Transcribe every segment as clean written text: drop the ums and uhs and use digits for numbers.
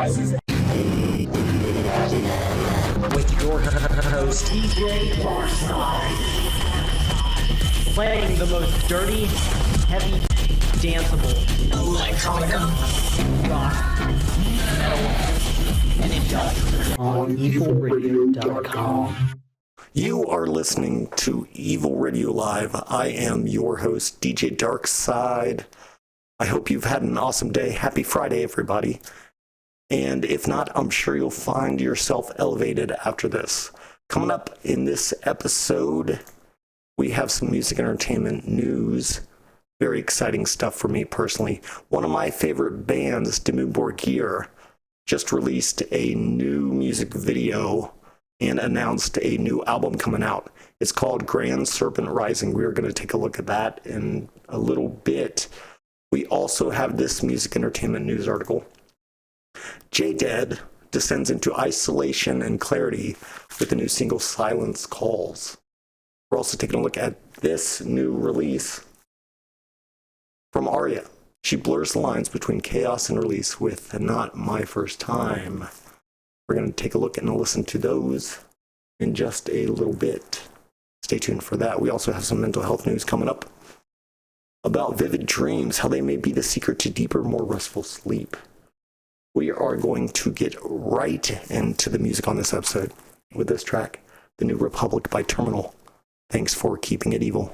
With your host, DJ Darkside. Playing the most dirty, heavy, danceable, electronica, rock, metal, and industrial on evolradio.com. You are listening to Evol Radio Live. I am your host, DJ Darkside. I hope you've had an awesome day. Happy Friday, everybody. And if not, I'm sure you'll find yourself elevated after this. Coming up in this episode, we have some music entertainment news. Very exciting stuff for me personally. One of my favorite bands, Dimmu Borgir, just released a new music video and announced a new album coming out. It's called Grand Serpent Rising. We are going to take a look at that in a little bit. We also have this music entertainment news article. J-Dead descends into isolation and clarity with the new single Silence Calls. We're also taking a look at this new release from Arya. She blurs the lines between chaos and release with Not My First Time. We're going to take a look and listen to those in just a little bit. Stay tuned for that. We also have some mental health news coming up about vivid dreams, how they may be the secret to deeper, more restful sleep. We are going to get right into the music on this episode with this track, The New Republic by Terminal. Thanks for keeping it evil.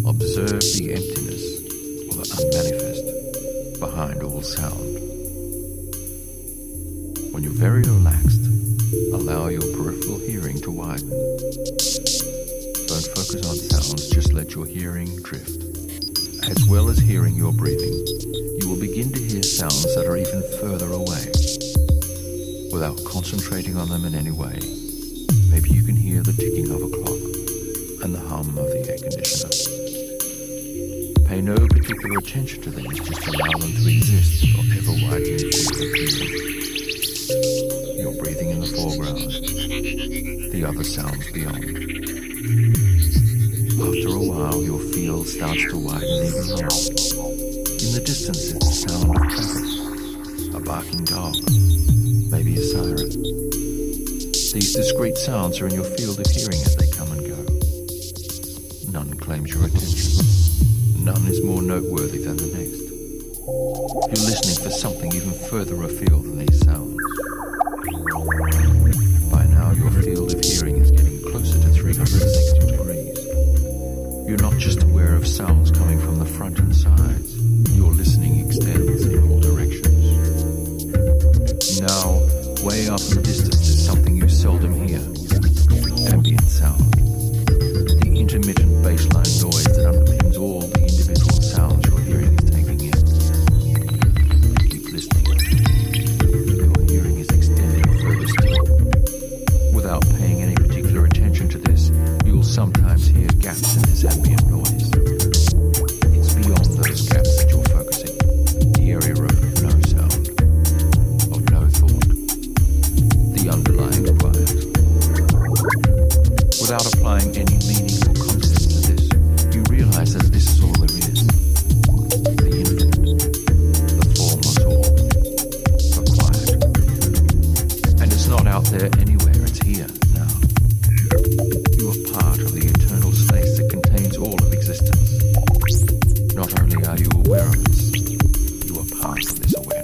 Observe the emptiness or the unmanifest behind all sound. When you're very relaxed, allow your peripheral hearing to widen. Don't focus on sounds, just let your hearing drift. As well as hearing your breathing, you will begin to hear sounds that are even further away. Without concentrating on them in any way, Maybe you can hear the ticking of a clock and the hum of the air conditioner. Pay no particular attention to them, just allow them to exist in your ever-widening field of hearing. You're breathing in the foreground, the other sounds beyond. After a while, your field starts to widen even more. In the distance is the sound of traffic, a barking dog, maybe a siren. These discrete sounds are in your field of hearing as they come and go. None claims your attention. None is more noteworthy than the next. You're listening for something even further afield than these sounds. By now, your field of hearing is getting closer to 360 degrees. You're not just aware of sounds coming from the front and sides. Your listening extends in all directions. Now, way up in the distance is something you seldom hear. Ambient sound. The intermittent bassline noise that underpins all the individual sounds your hearing is taking in. Keep listening. Your hearing is extending further still. Without paying any particular attention to this, you'll sometimes hear gaps in this ambient noise. It's beyond those gaps that you're focusing. The area of no sound, of no thought. The underlying quiet. Without applying any meaning or context to this, you realize that this is all there is. The infinite, the formless all, the quiet. And it's not out there anywhere, it's here, now. You are part of the eternal space that contains all of existence. Not only are you aware of this, you are part of this awareness.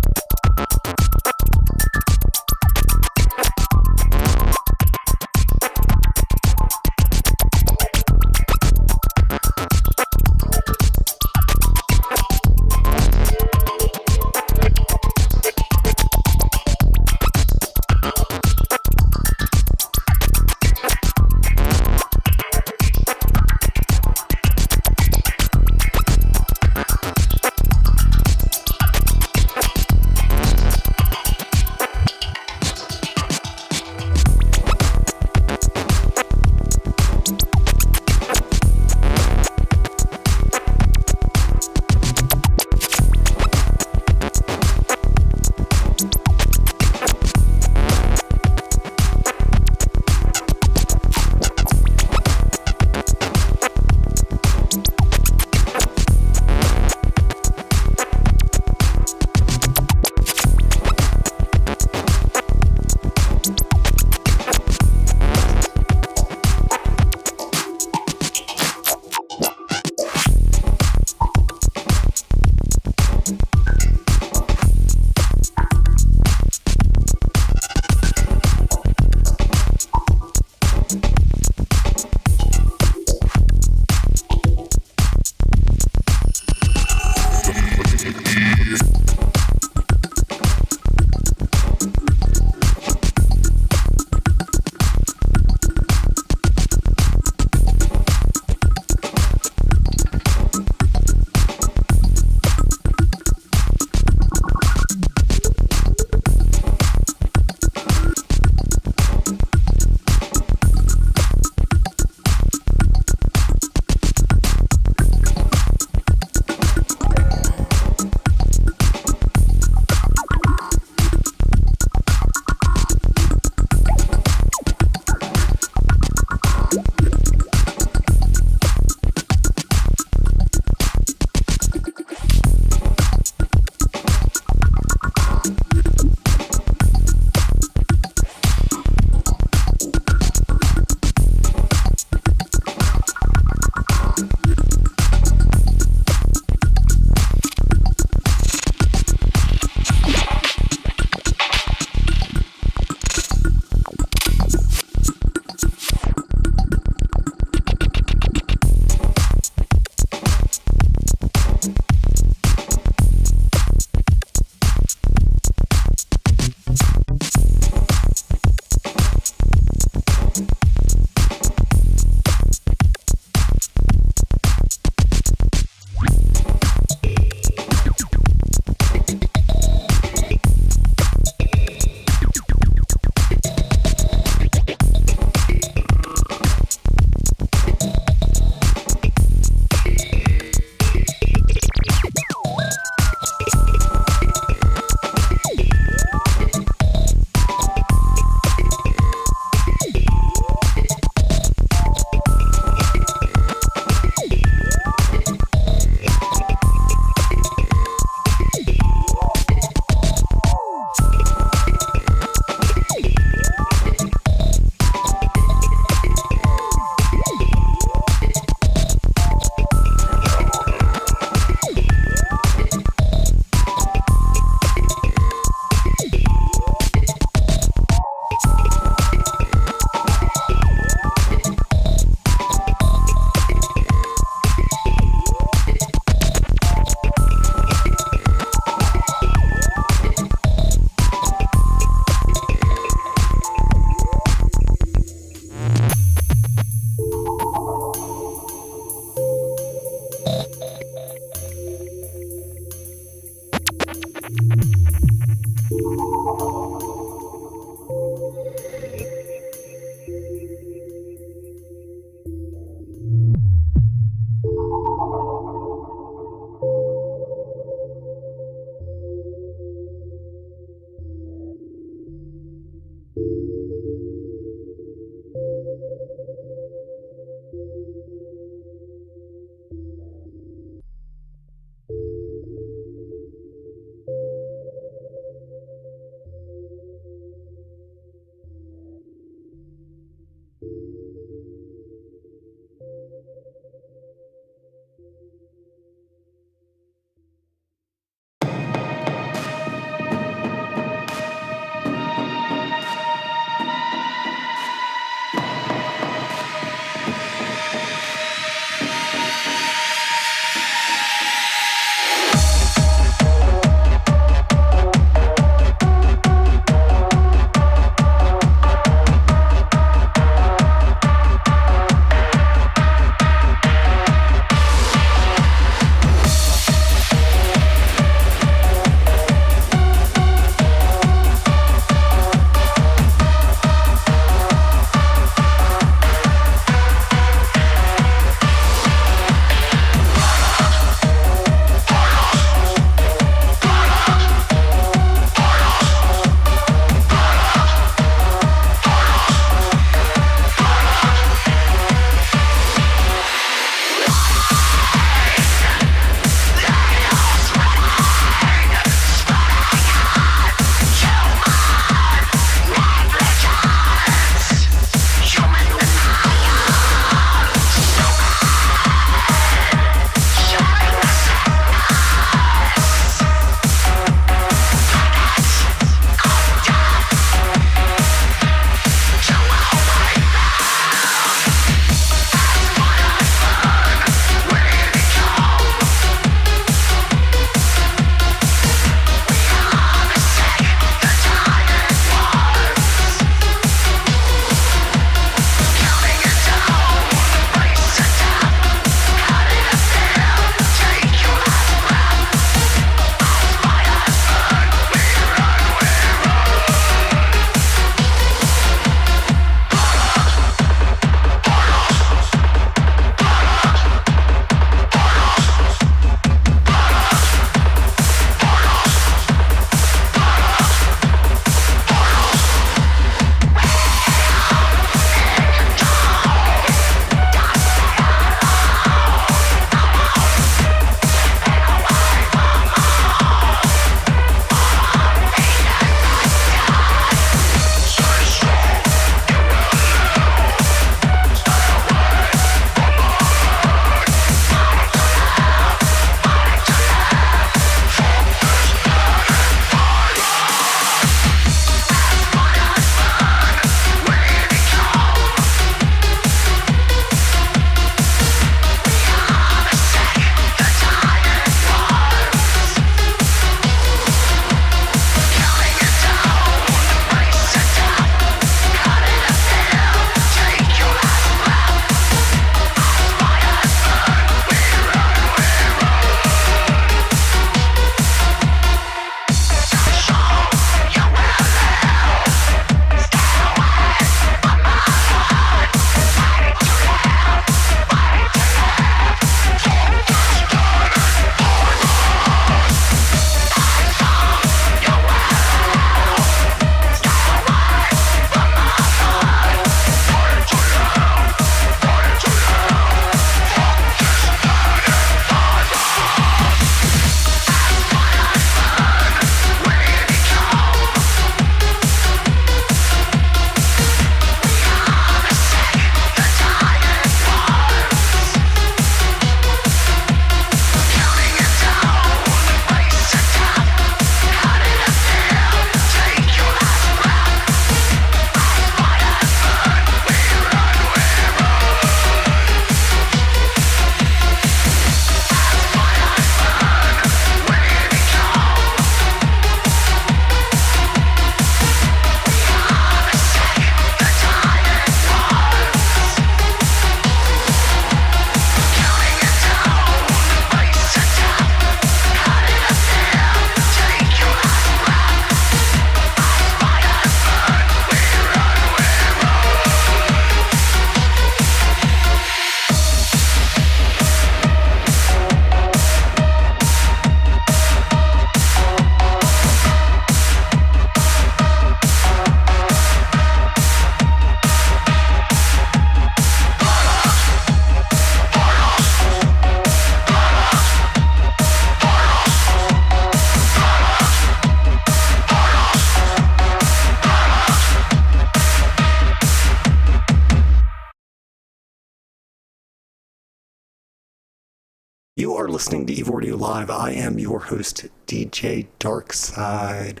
You are listening to Evil Radio Live. I am your host, DJ Darkside.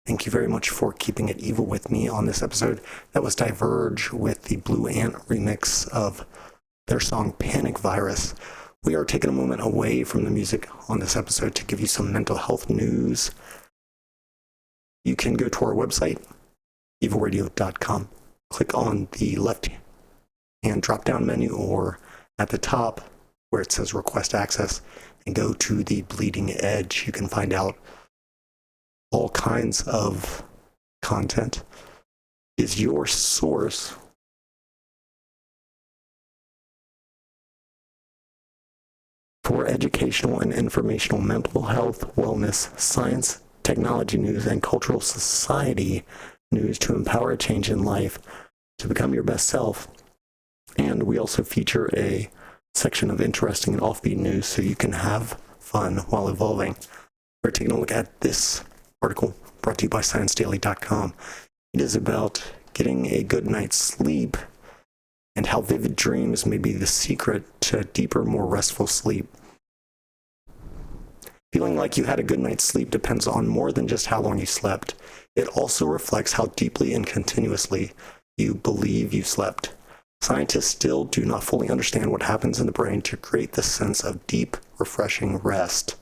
Thank you very much for keeping it evil with me on this episode. That was Diverge with the Blue Ant remix of their song Panic Virus. We are taking a moment away from the music on this episode to give you some mental health news. You can go to our website, evilradio.com. Click on the left-hand drop-down menu or at the top where it says Request Access and go to the Bleeding Edge. You can find out all kinds of content. Is your source for educational and informational mental health, wellness, science, technology news, and cultural society news to empower a change in life to become your best self. And we also feature a section of interesting and offbeat news so you can have fun while evolving. We're taking a look at this article brought to you by ScienceDaily.com. It is about getting a good night's sleep and how vivid dreams may be the secret to deeper, more restful sleep. Feeling like you had a good night's sleep depends on more than just how long you slept. It also reflects how deeply and continuously you believe you slept. Scientists still do not fully understand what happens in the brain to create this sense of deep, refreshing rest.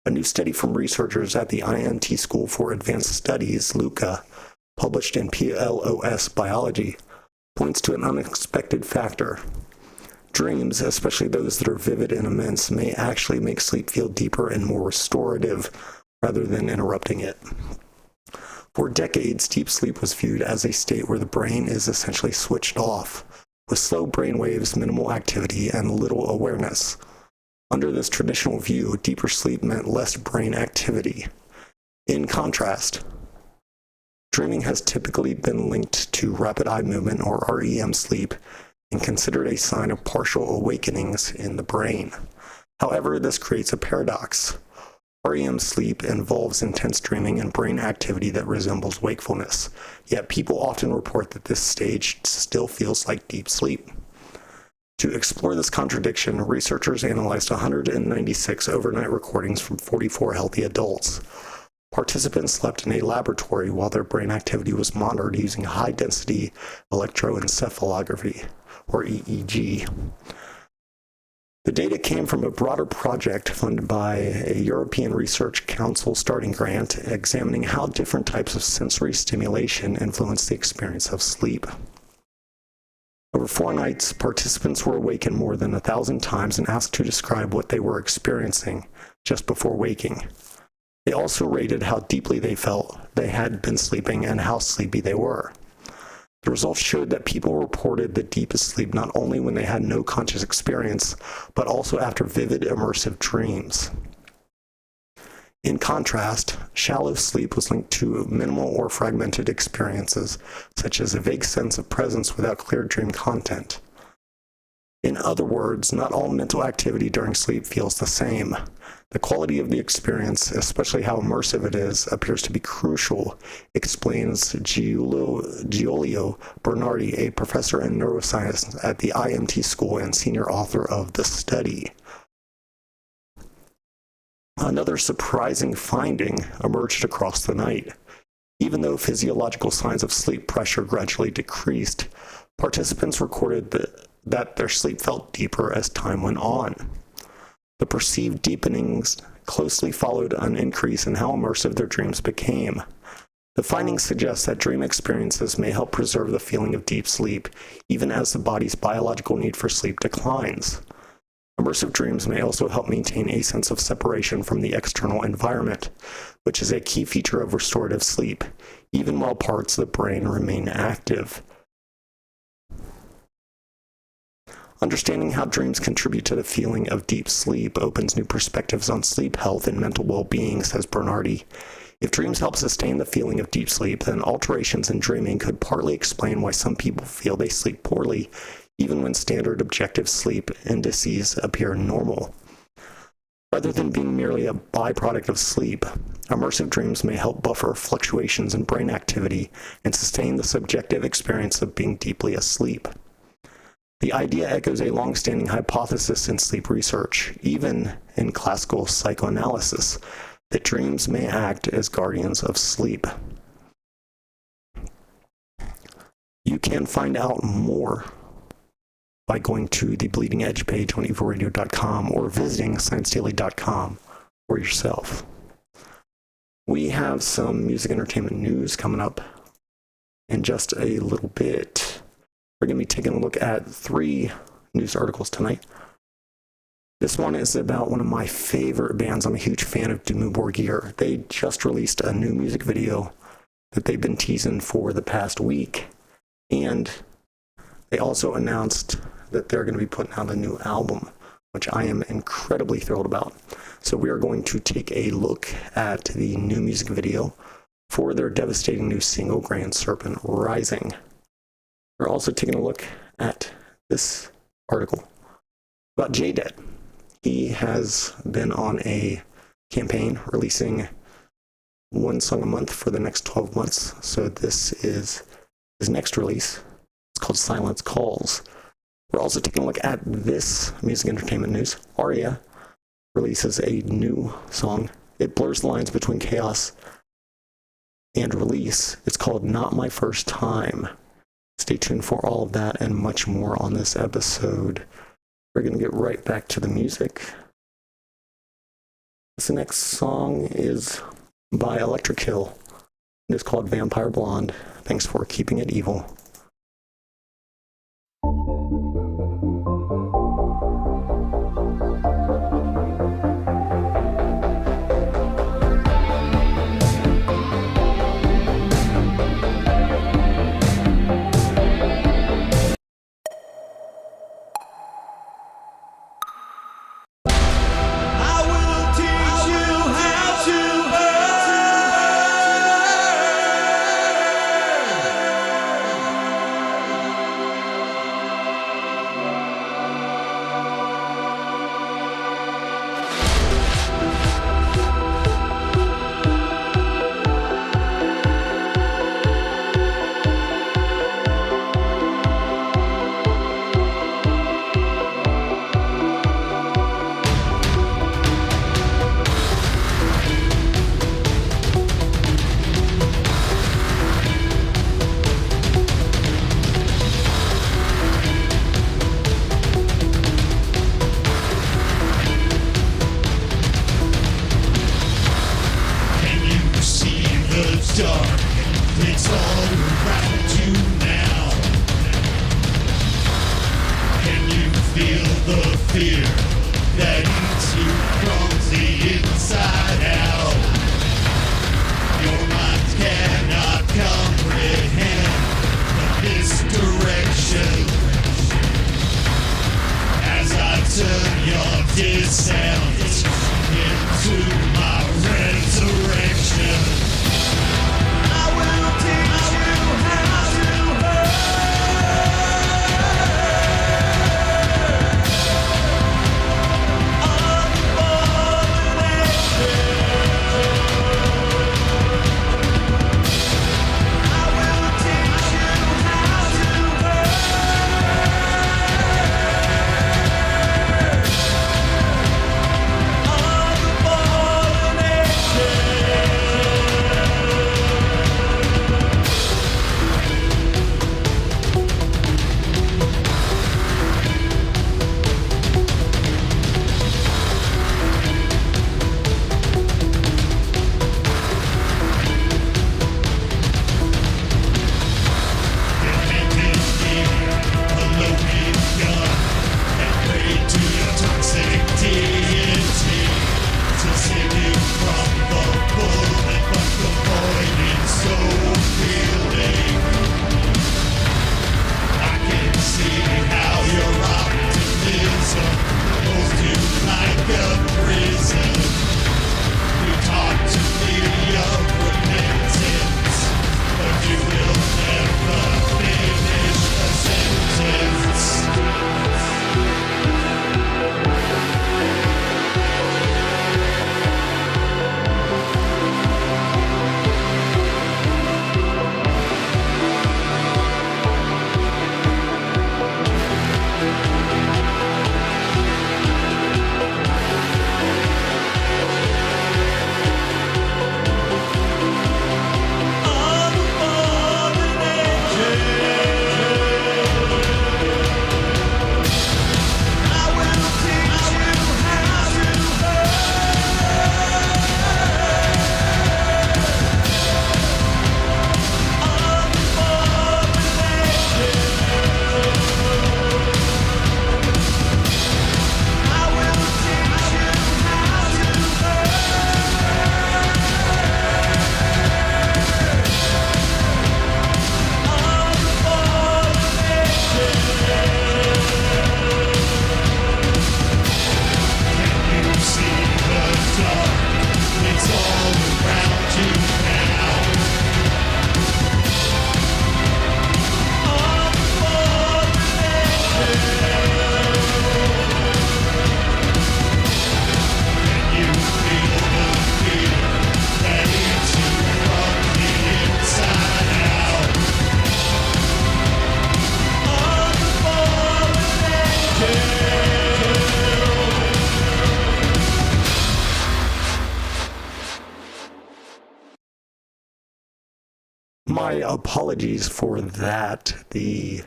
A new study from researchers at the IMT School for Advanced Studies, LUCA, published in PLOS Biology, points to an unexpected factor. Dreams, especially those that are vivid and immense, may actually make sleep feel deeper and more restorative rather than interrupting it. For decades, deep sleep was viewed as a state where the brain is essentially switched off, with slow brain waves, minimal activity, and little awareness. Under this traditional view, deeper sleep meant less brain activity. In contrast, dreaming has typically been linked to rapid eye movement or REM sleep and considered a sign of partial awakenings in the brain. However, this creates a paradox. REM sleep involves intense dreaming and brain activity that resembles wakefulness, yet people often report that this stage still feels like deep sleep. To explore this contradiction, researchers analyzed 196 overnight recordings from 44 healthy adults. Participants slept in a laboratory while their brain activity was monitored using high-density electroencephalography, or EEG. The data came from a broader project funded by a European Research Council starting grant examining how different types of sensory stimulation influence the experience of sleep. Over 4 nights, participants were awakened more than 1,000 times and asked to describe what they were experiencing just before waking. They also rated how deeply they felt they had been sleeping and how sleepy they were. The results showed that people reported the deepest sleep not only when they had no conscious experience, but also after vivid, immersive dreams. In contrast, shallow sleep was linked to minimal or fragmented experiences, such as a vague sense of presence without clear dream content. In other words, not all mental activity during sleep feels the same. The quality of the experience, especially how immersive it is, appears to be crucial, explains Giulio Bernardi, a professor in neuroscience at the IMT School and senior author of the study. Another surprising finding emerged across the night. Even though physiological signs of sleep pressure gradually decreased, participants recorded that their sleep felt deeper as time went on. The perceived deepenings closely followed an increase in how immersive their dreams became. The findings suggest that dream experiences may help preserve the feeling of deep sleep, even as the body's biological need for sleep declines. Immersive dreams may also help maintain a sense of separation from the external environment, which is a key feature of restorative sleep, even while parts of the brain remain active. Understanding how dreams contribute to the feeling of deep sleep opens new perspectives on sleep health and mental well-being, says Bernardi. If dreams help sustain the feeling of deep sleep, then alterations in dreaming could partly explain why some people feel they sleep poorly, even when standard objective sleep indices appear normal. Rather than being merely a byproduct of sleep, immersive dreams may help buffer fluctuations in brain activity and sustain the subjective experience of being deeply asleep. The idea echoes a long-standing hypothesis in sleep research, even in classical psychoanalysis, that dreams may act as guardians of sleep. You can find out more by going to the Bleeding Edge page on evilradio.com or visiting sciencedaily.com for yourself. We have some music entertainment news coming up in just a little bit. We're going to be taking a look at 3 news articles tonight. This one is about one of my favorite bands. I'm a huge fan of Dimmu Borgir. They just released a new music video that they've been teasing for the past week. And they also announced that they're going to be putting out a new album, which I am incredibly thrilled about. So we are going to take a look at the new music video for their devastating new single, Grand Serpent Rising. We're also taking a look at this article about J-Dead. He has been on a campaign releasing 1 song a month for the next 12 months. So this is his next release. It's called Silence Calls. We're also taking a look at this music entertainment news. Aria releases a new song. It blurs the lines between chaos and release. It's called Not My First Time. Stay tuned for all of that and much more on this episode. We're going to get right back to the music. This next song is by Electrokill. It is called Vampire Blonde. Thanks for keeping it evil. My apologies for that. The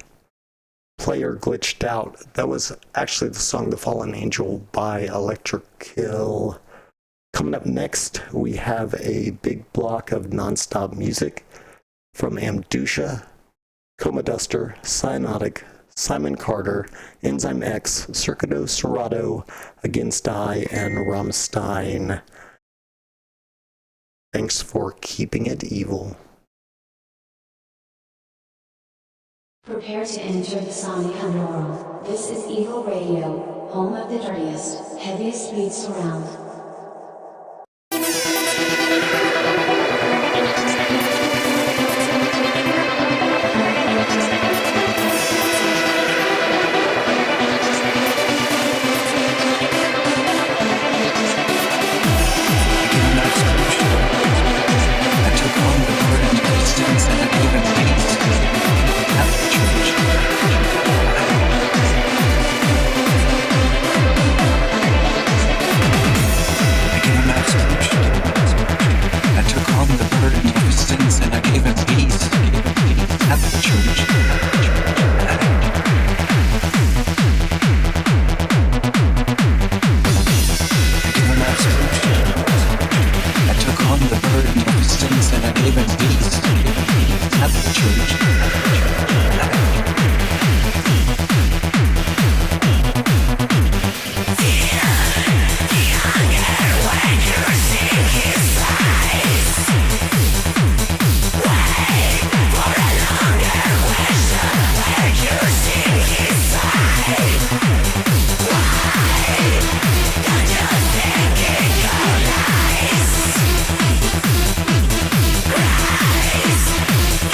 player glitched out. That was actually the song The Fallen Angel by Electrokill. Coming up next, we have a big block of non-stop music from Amdusha, Coma Duster, Cyanotic, Simon Carter, Enzyme X, Circuito Serato, Against I, and Rammstein. Thanks for keeping it evil. Prepare to enter the sonic underworld. This is Evil Radio, home of the dirtiest, heaviest beats around.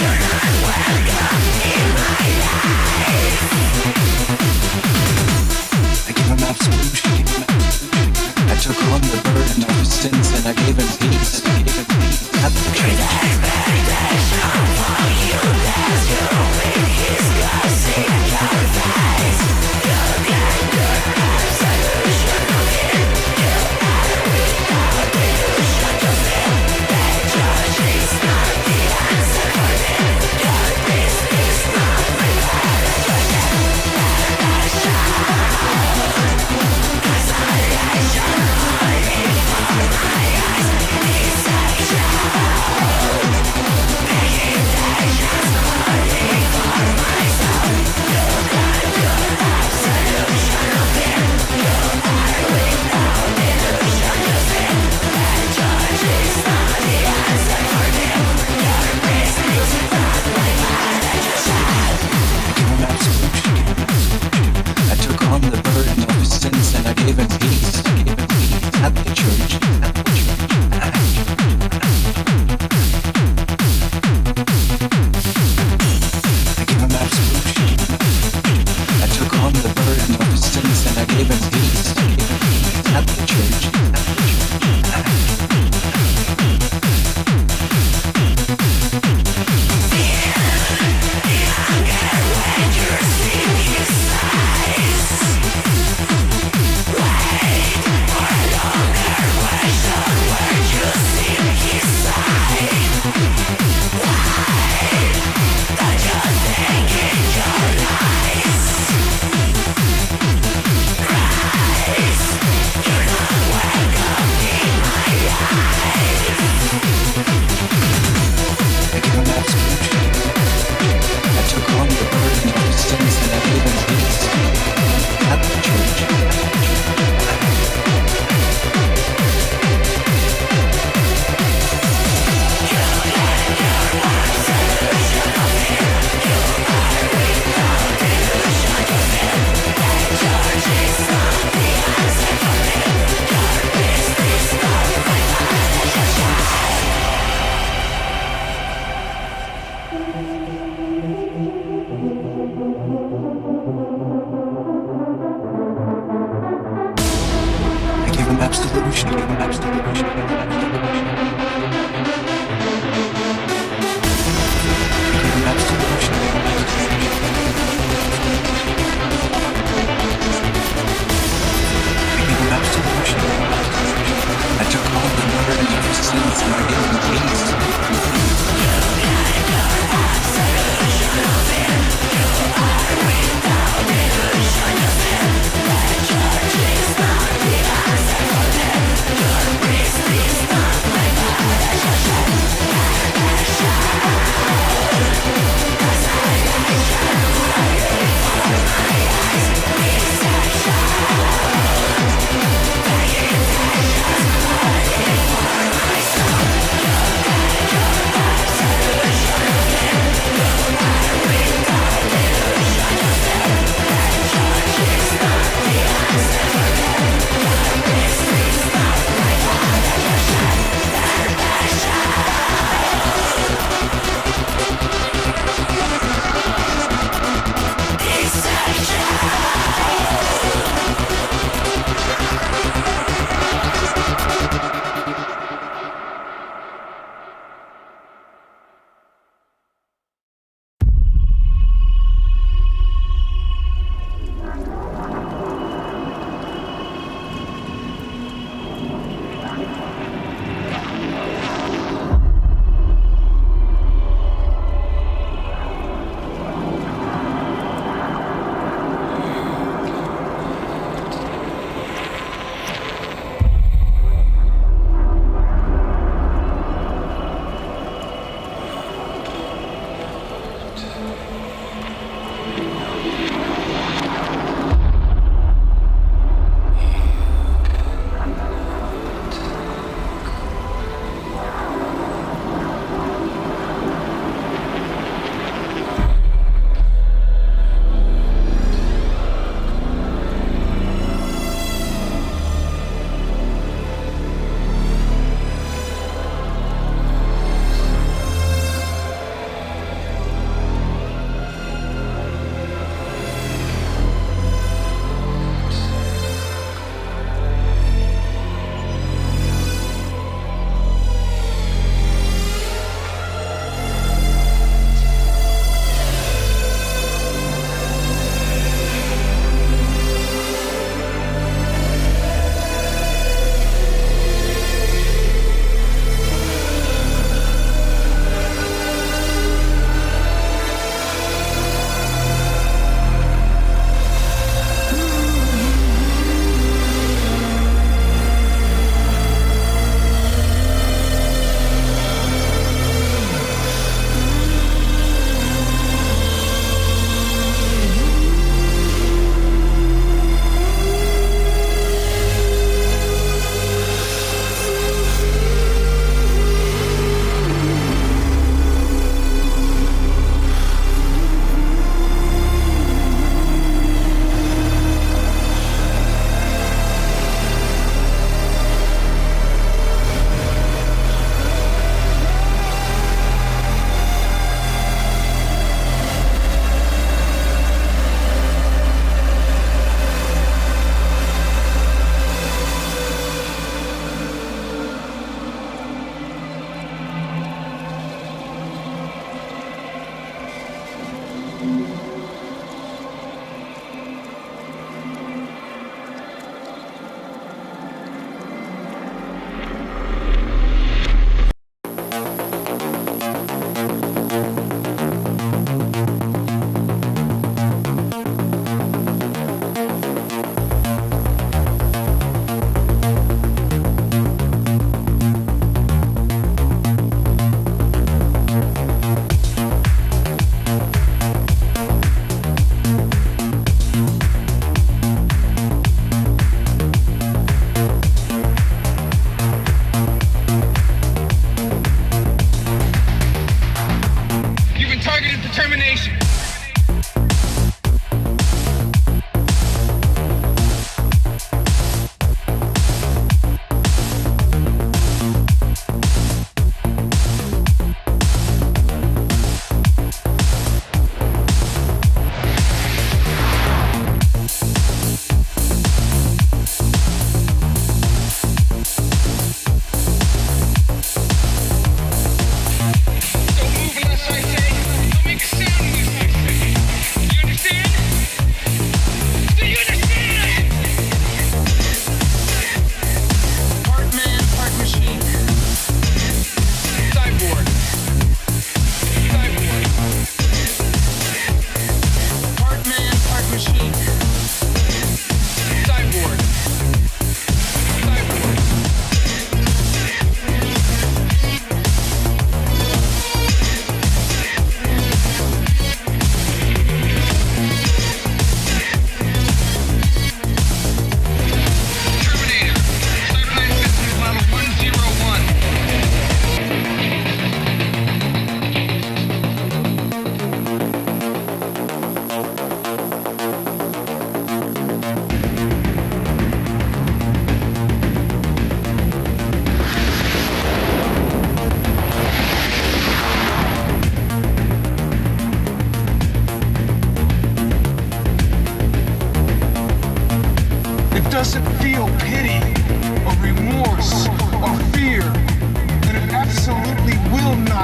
You're not welcome.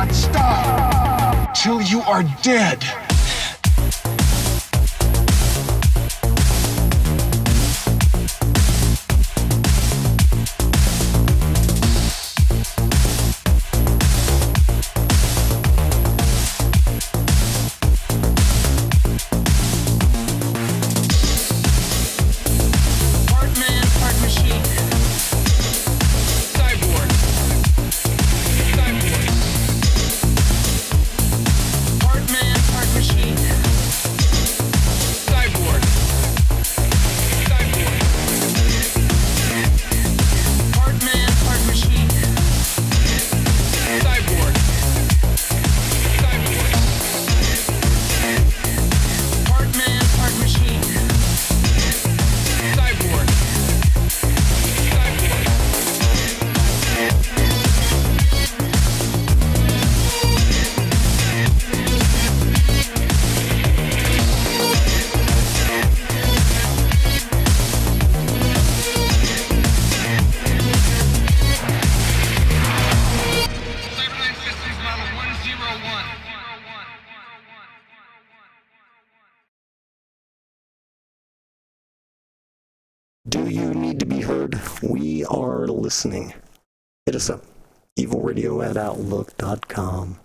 not stop till you are dead. Do you need to be heard? We are listening. Hit us up. evilradio@outlook.com.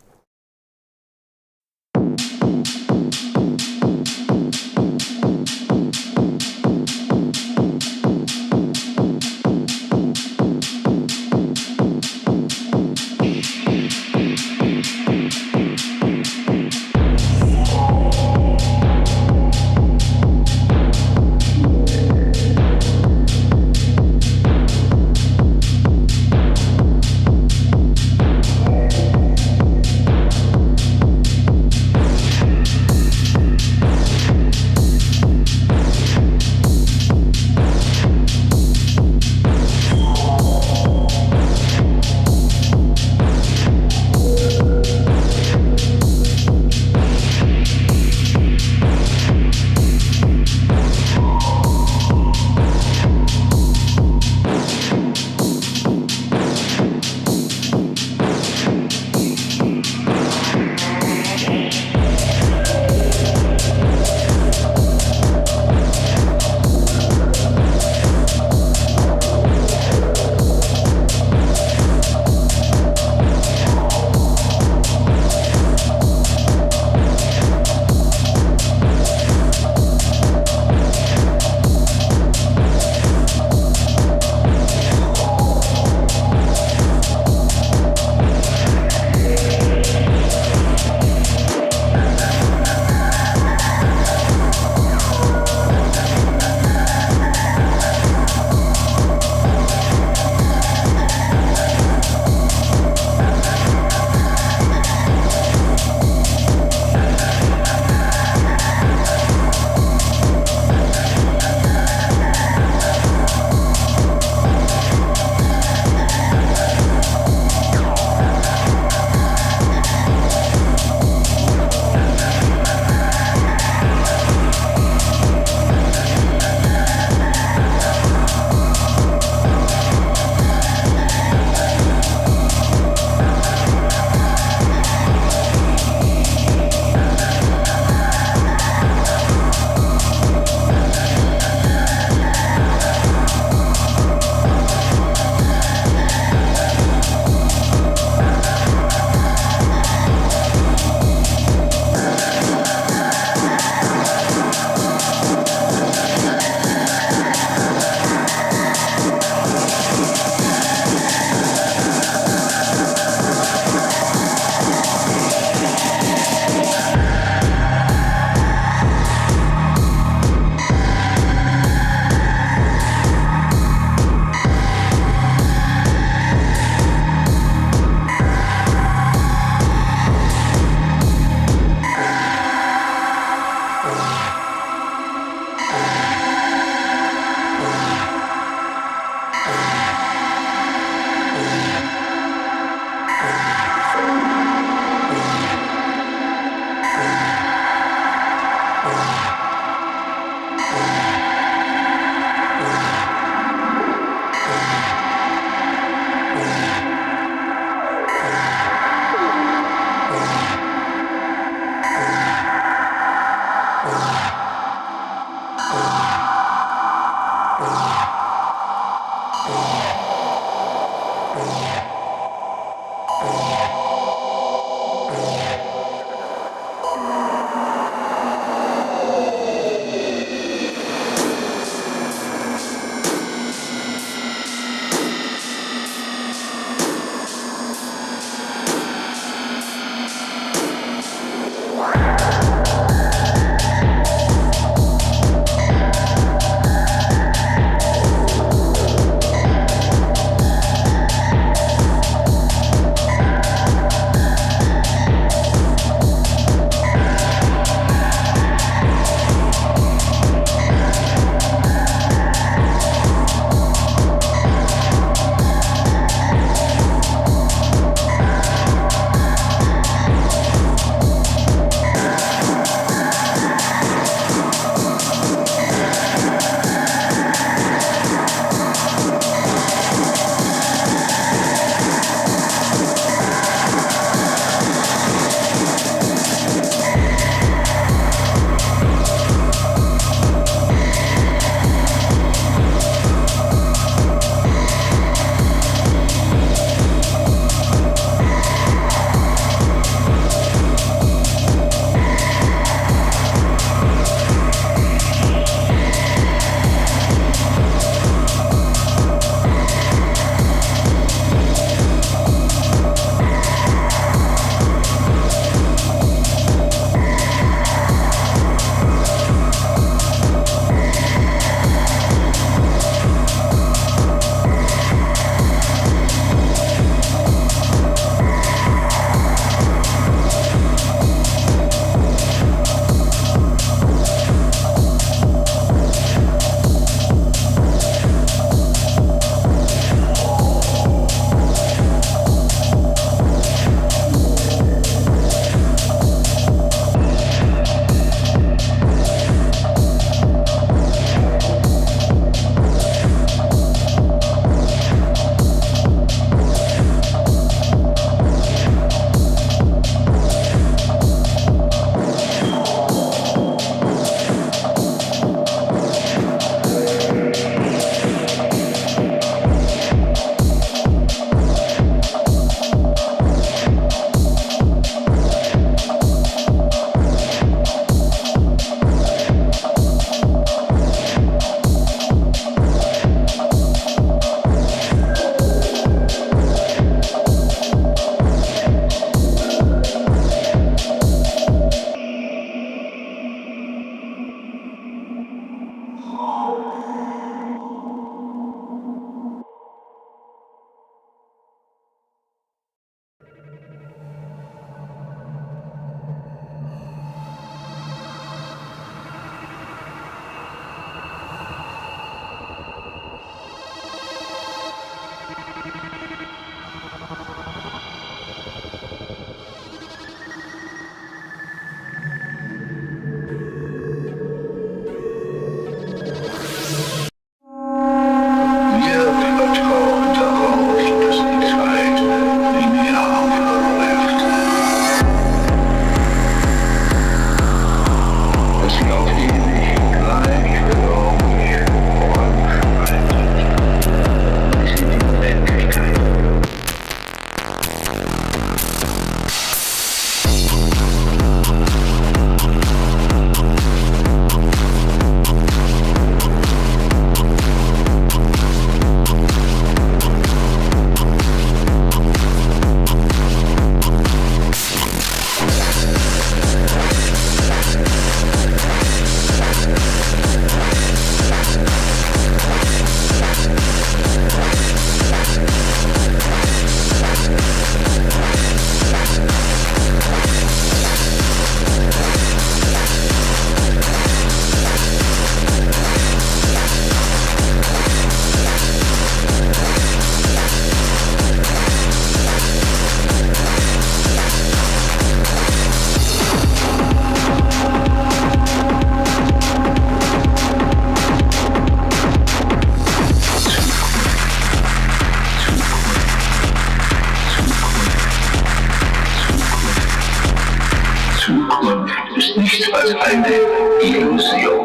Zukunft ist nichts als eine Illusion.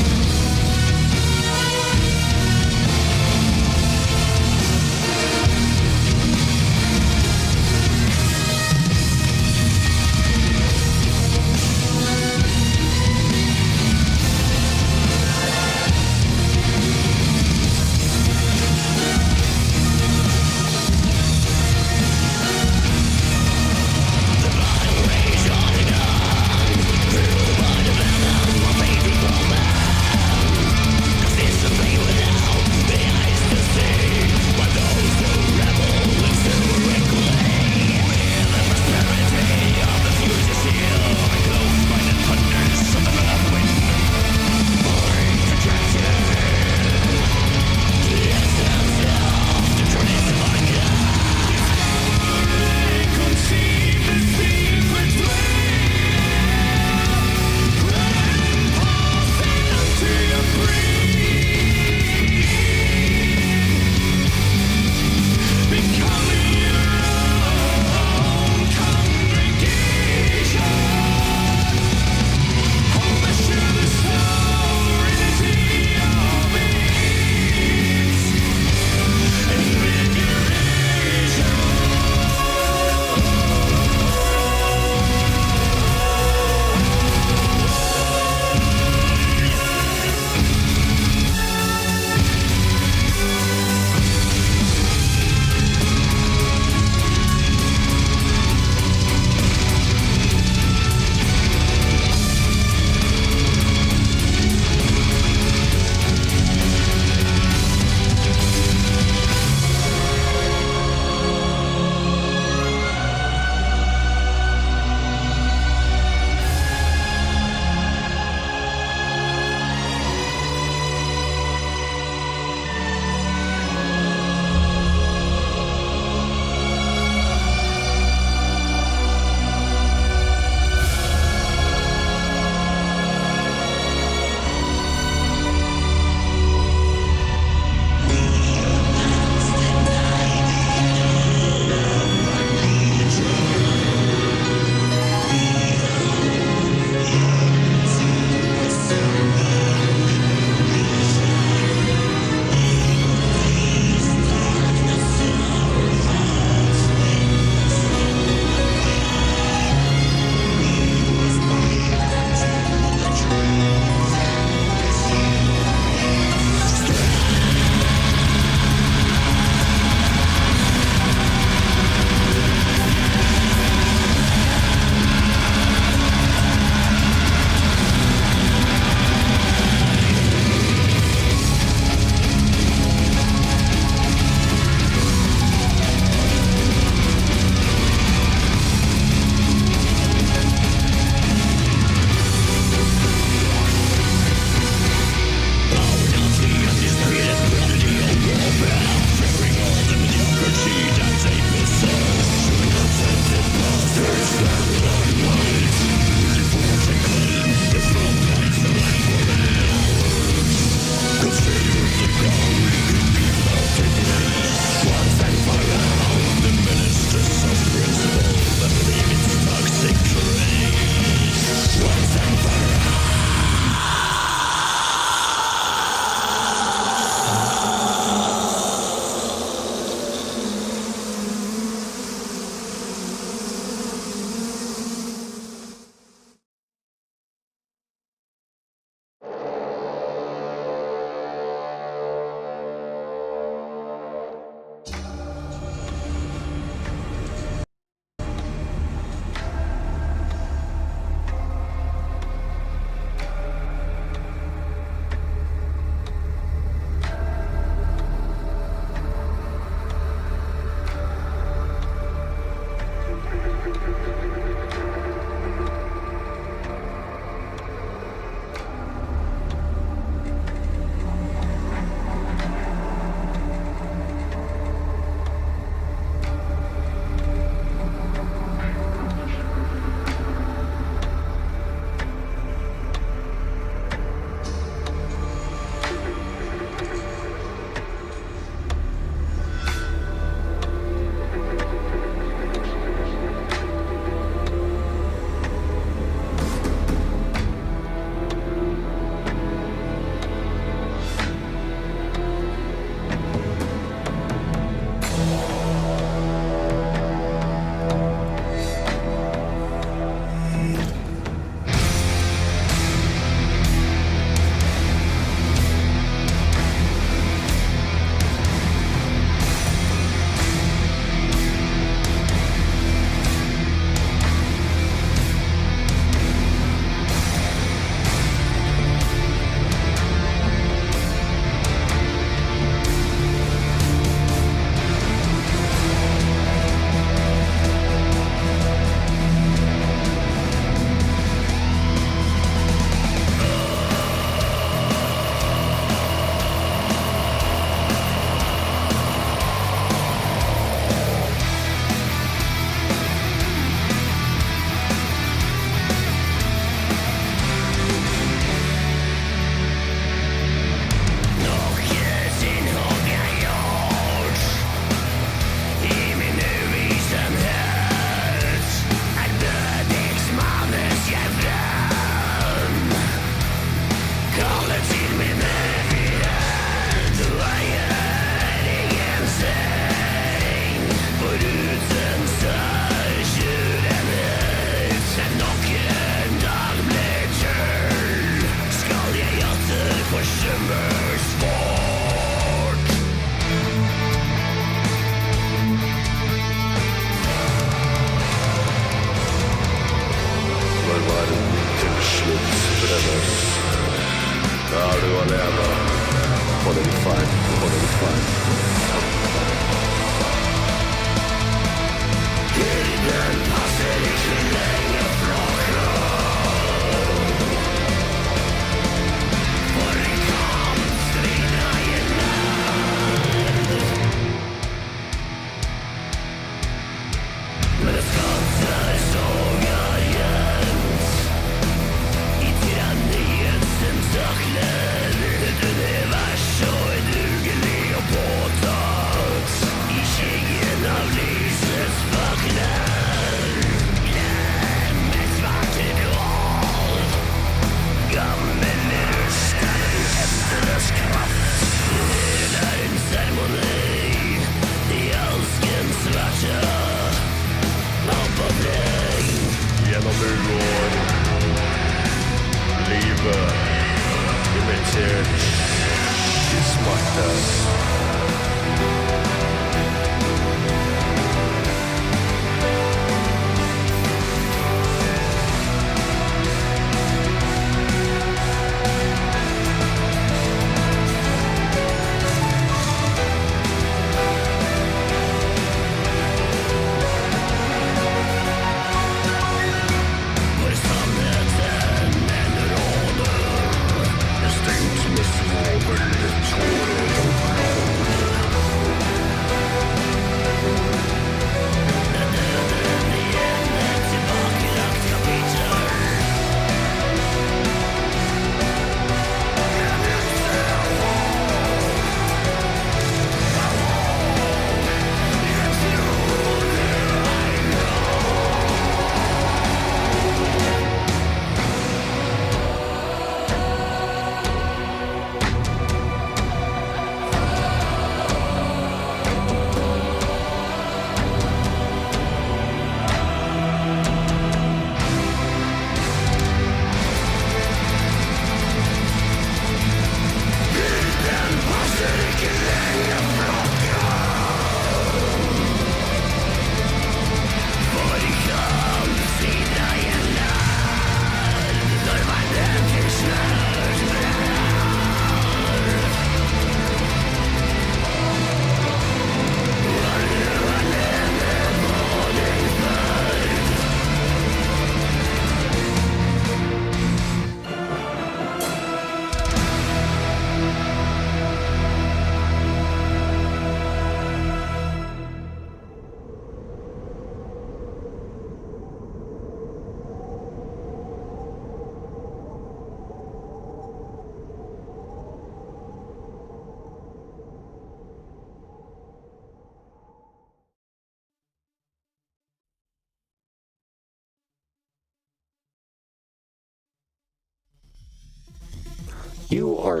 You are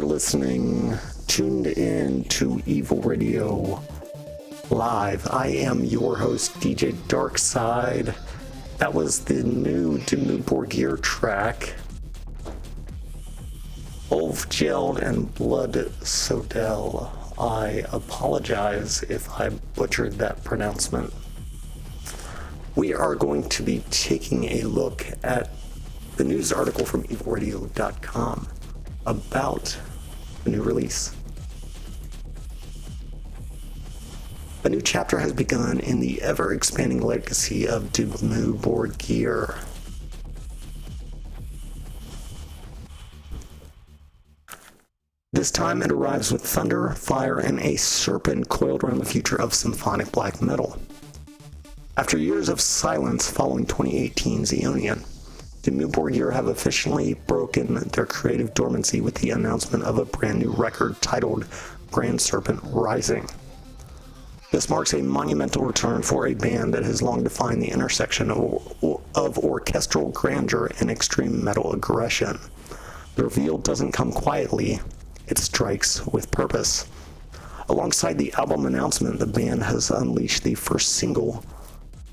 tuned in to Evol Radio Live. I am your host, DJ Darkside. That was the new Dimmu Borgir track, Ulf Geld and Blood Sodel. I apologize if I butchered that pronouncement. We are going to be taking a look at the news article from evolradio.com about the new release. A new chapter has begun in the ever-expanding legacy of Dimmu Borgir. This time it arrives with thunder, fire, and a serpent coiled around the future of symphonic black metal. After years of silence following 2018's Aeonian, Dimmu Borgir have officially broken their creative dormancy with the announcement of a brand new record titled Grand Serpent Rising. This marks a monumental return for a band that has long defined the intersection of orchestral grandeur and extreme metal aggression. The reveal doesn't come quietly, it strikes with purpose. Alongside the album announcement, the band has unleashed the first single,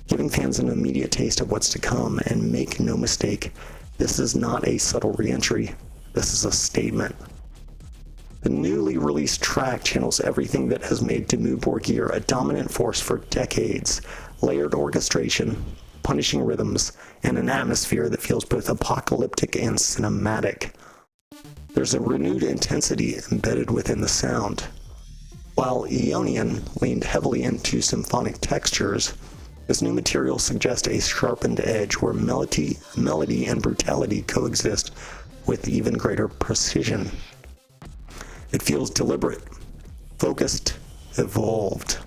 giving fans an immediate taste of what's to come, and make no mistake, this is not a subtle re-entry, this is a statement. The newly released track channels everything that has made Dimmu Borgir a dominant force for decades: layered orchestration, punishing rhythms, and an atmosphere that feels both apocalyptic and cinematic. There's a renewed intensity embedded within the sound. While Aeonian leaned heavily into symphonic textures, this new material suggests a sharpened edge where melody and brutality coexist with even greater precision. It feels deliberate, focused, evolved.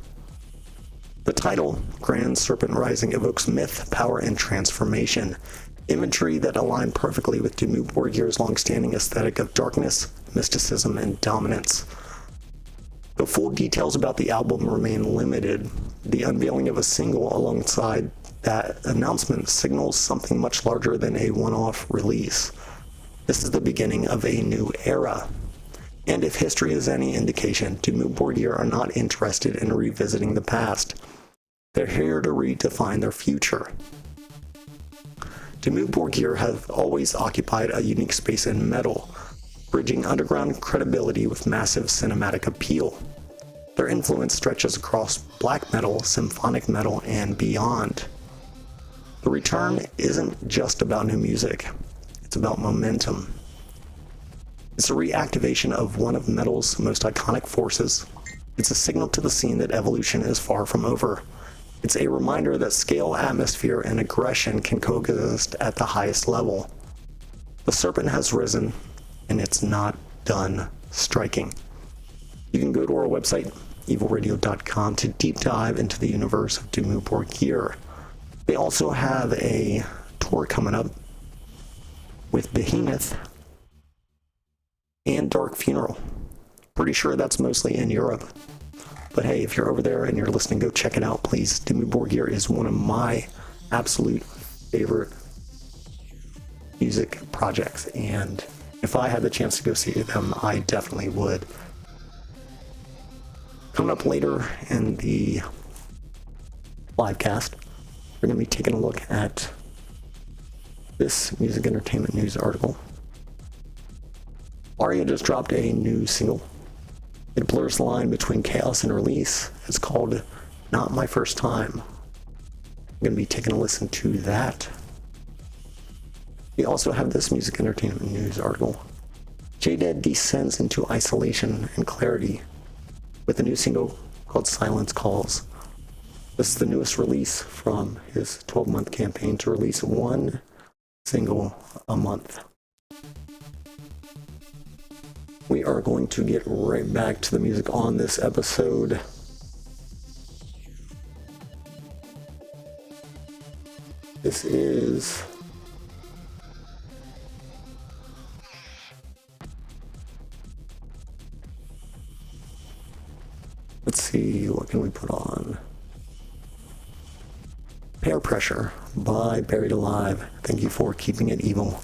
The title, Grand Serpent Rising, evokes myth, power, and transformation, imagery that align perfectly with Dimmu Borgir's long-standing aesthetic of darkness, mysticism, and dominance. Though full details about the album remain limited, the unveiling of a single alongside that announcement signals something much larger than a one-off release. This is the beginning of a new era. And if history is any indication, Dimmu Borgir are not interested in revisiting the past. They're here to redefine their future. Dimmu Borgir have always occupied a unique space in metal, bridging underground credibility with massive cinematic appeal. Their influence stretches across black metal, symphonic metal, and beyond. The return isn't just about new music, it's about momentum. It's a reactivation of one of metal's most iconic forces. It's a signal to the scene that evolution is far from over. It's a reminder that scale, atmosphere, and aggression can coexist at the highest level. The serpent has risen, and it's not done striking. You can go to our website, evolradio.com, to deep dive into the universe of Dimmu Borgir. They also have a tour coming up with Behemoth and Dark Funeral. Pretty sure that's mostly in Europe. But hey, if you're over there and you're listening, go check it out, please. Dimmu Borgir is one of my absolute favorite music projects, and if I had the chance to go see them, I definitely would. Coming up later in the live cast, we're going to be taking a look at this music entertainment news article. Aria just dropped a new single. It blurs the line between chaos and release. It's called Not My First Time. I'm going to be taking a listen to that. We also have this music entertainment news article. J-Dead descends into isolation and clarity with a new single called Silence Calls. This is the newest release from his 12-month campaign to release one single a month. We are going to get right back to the music on this episode. This is let's see, what can we put on? Peer Pressure by Buried Alive. Thank you for keeping it evil.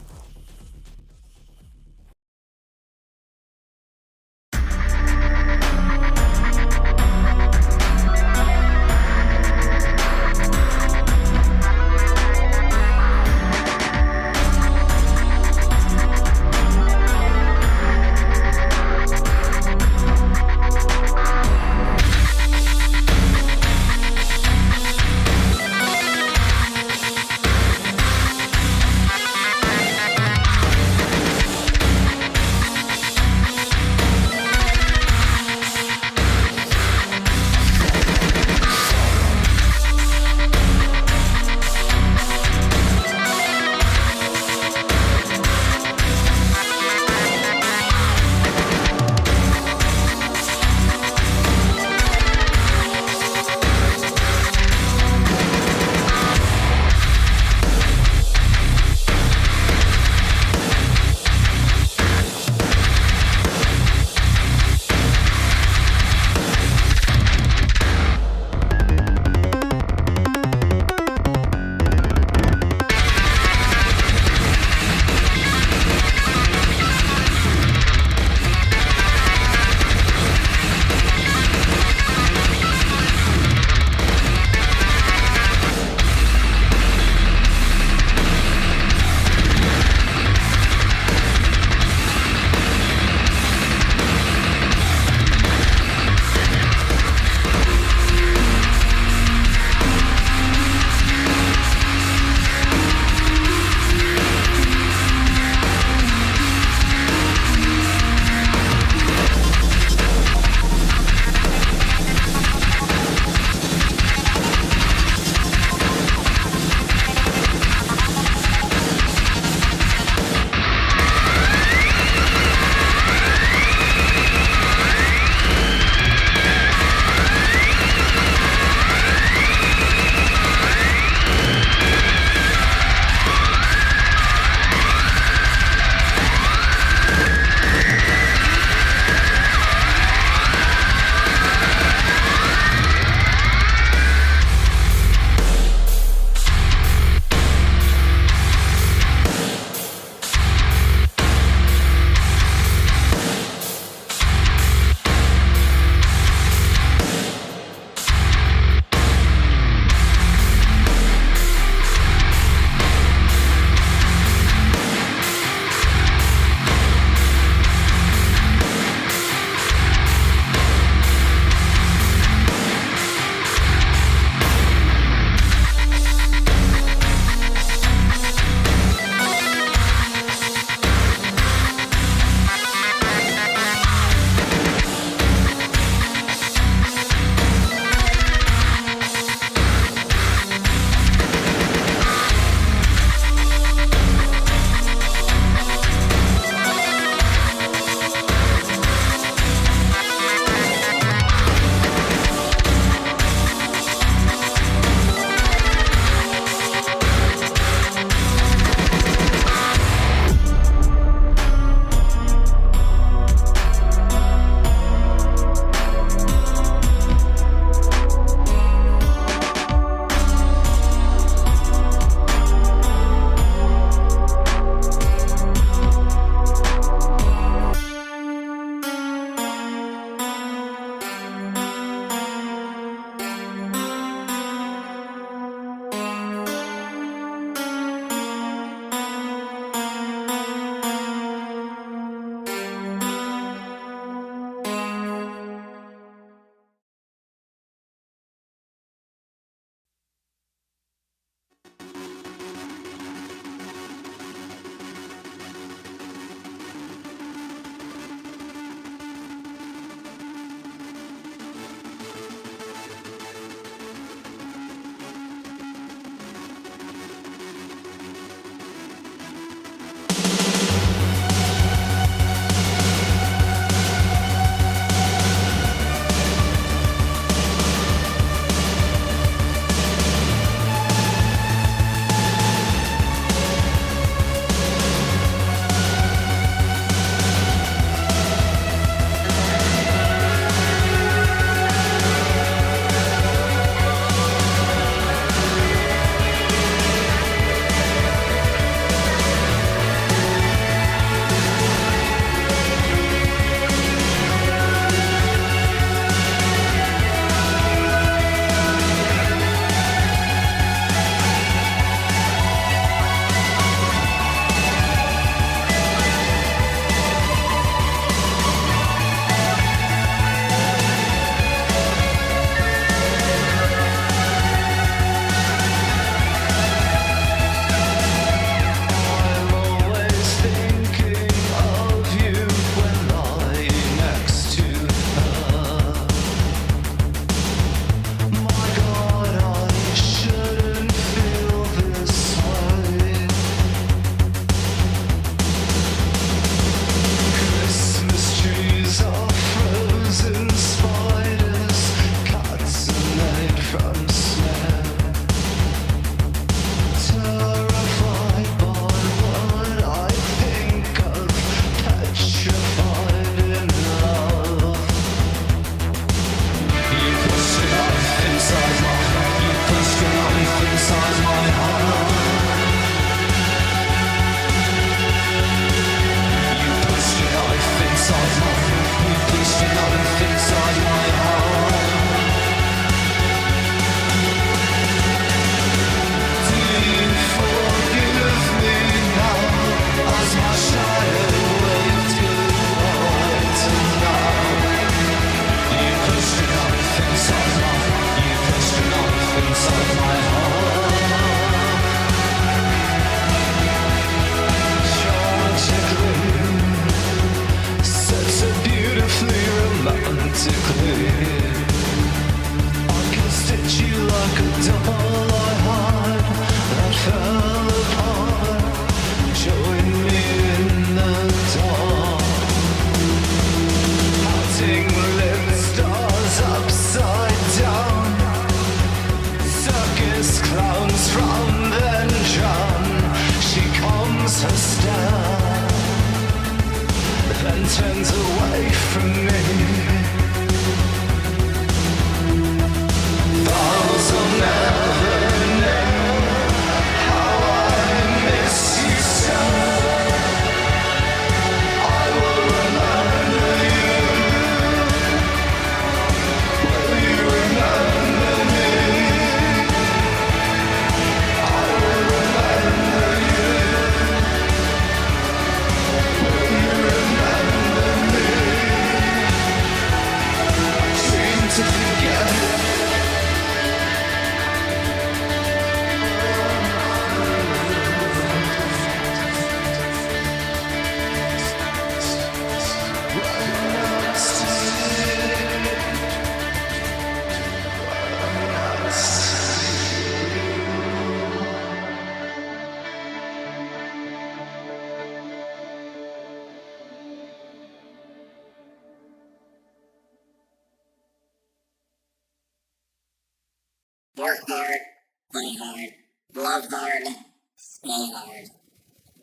Love hard, stay hard.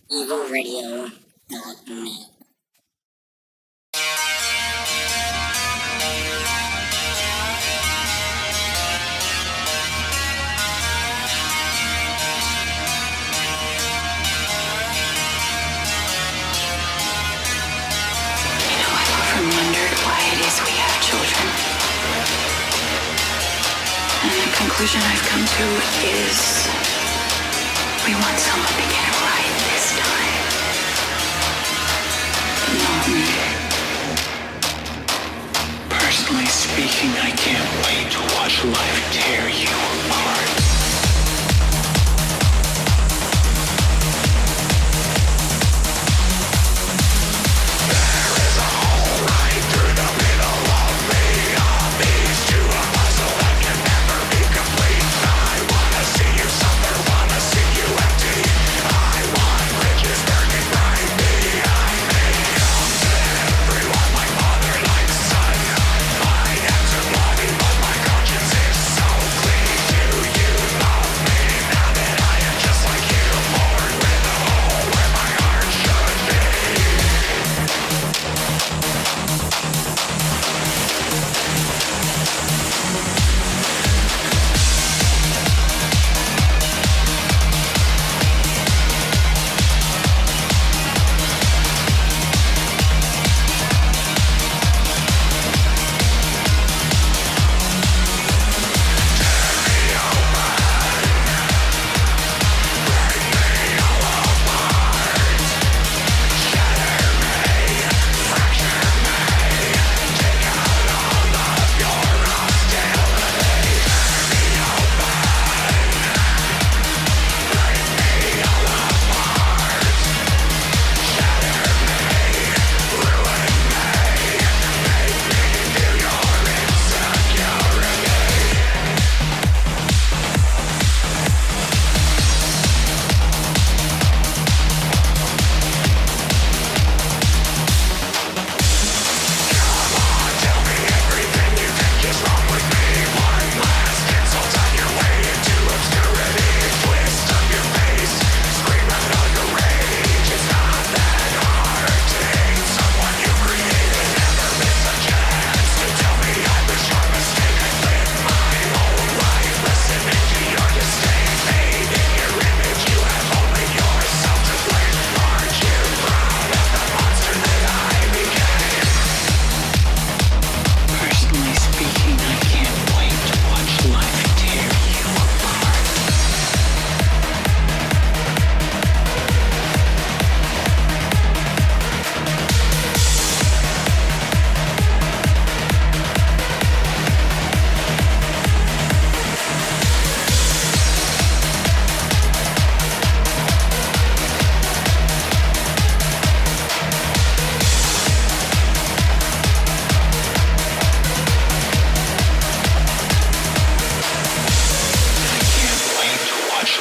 evilradio.net. Wondered why it is we have children. And the conclusion I've come to is we want someone to get it right this time. Not me. Personally speaking, I can't wait to watch life tear you apart.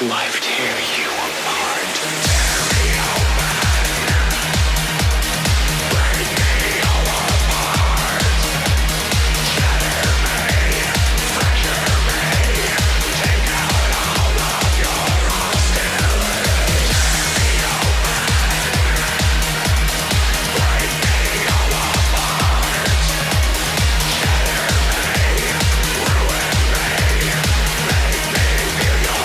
Life tear you apart. Break me all apart. Shatter me, fracture me. Take out all of your hostility. Tear me open. Break me all apart. Shatter me, ruin me. Make me feel your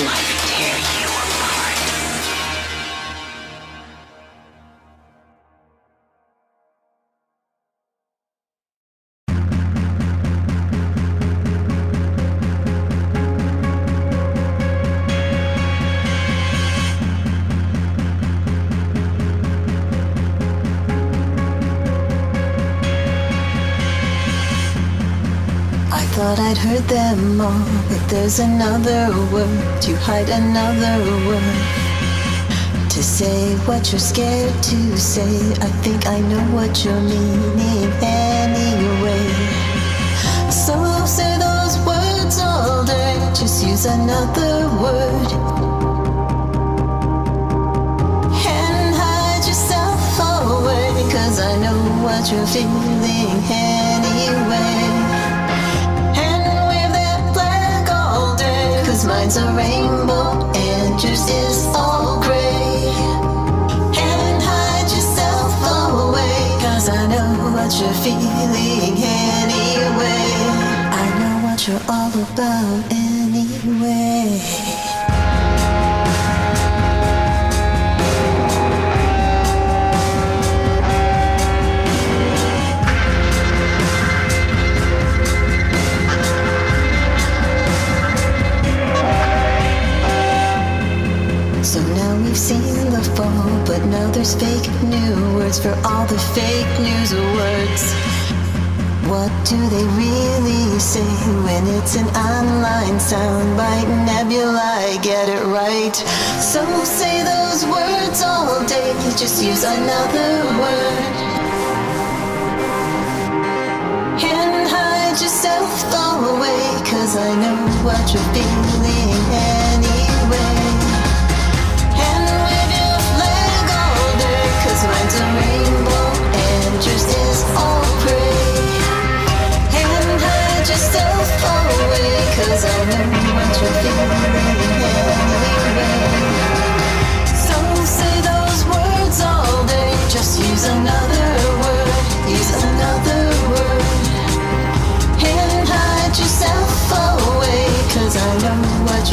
life tear you apart. I thought I'd heard them all, but there's another word, to hide another word, to say what you're scared to say. I think I know what you're meaning anyway. So say those words all day, just use another word. what you're feeling anyway. And wave that flag all day, 'cause mine's a rainbow and yours is all gray. And hide yourself away, 'cause I know what you're feeling anyway. I know what you're all about anyway. So now we've seen the fall, but now there's fake new words for all the fake news words. What do they really say when it's an online soundbite nebula? I get it right. So say those words all day, just use another word. And hide yourself away, 'cause I know what you're feeling anyway. Mine's a rainbow and yours is all gray. And hide yourself away, 'cause I know what you're feeling anyway. So say those words all day, just use another word, use another word. And hide yourself away, 'cause I know what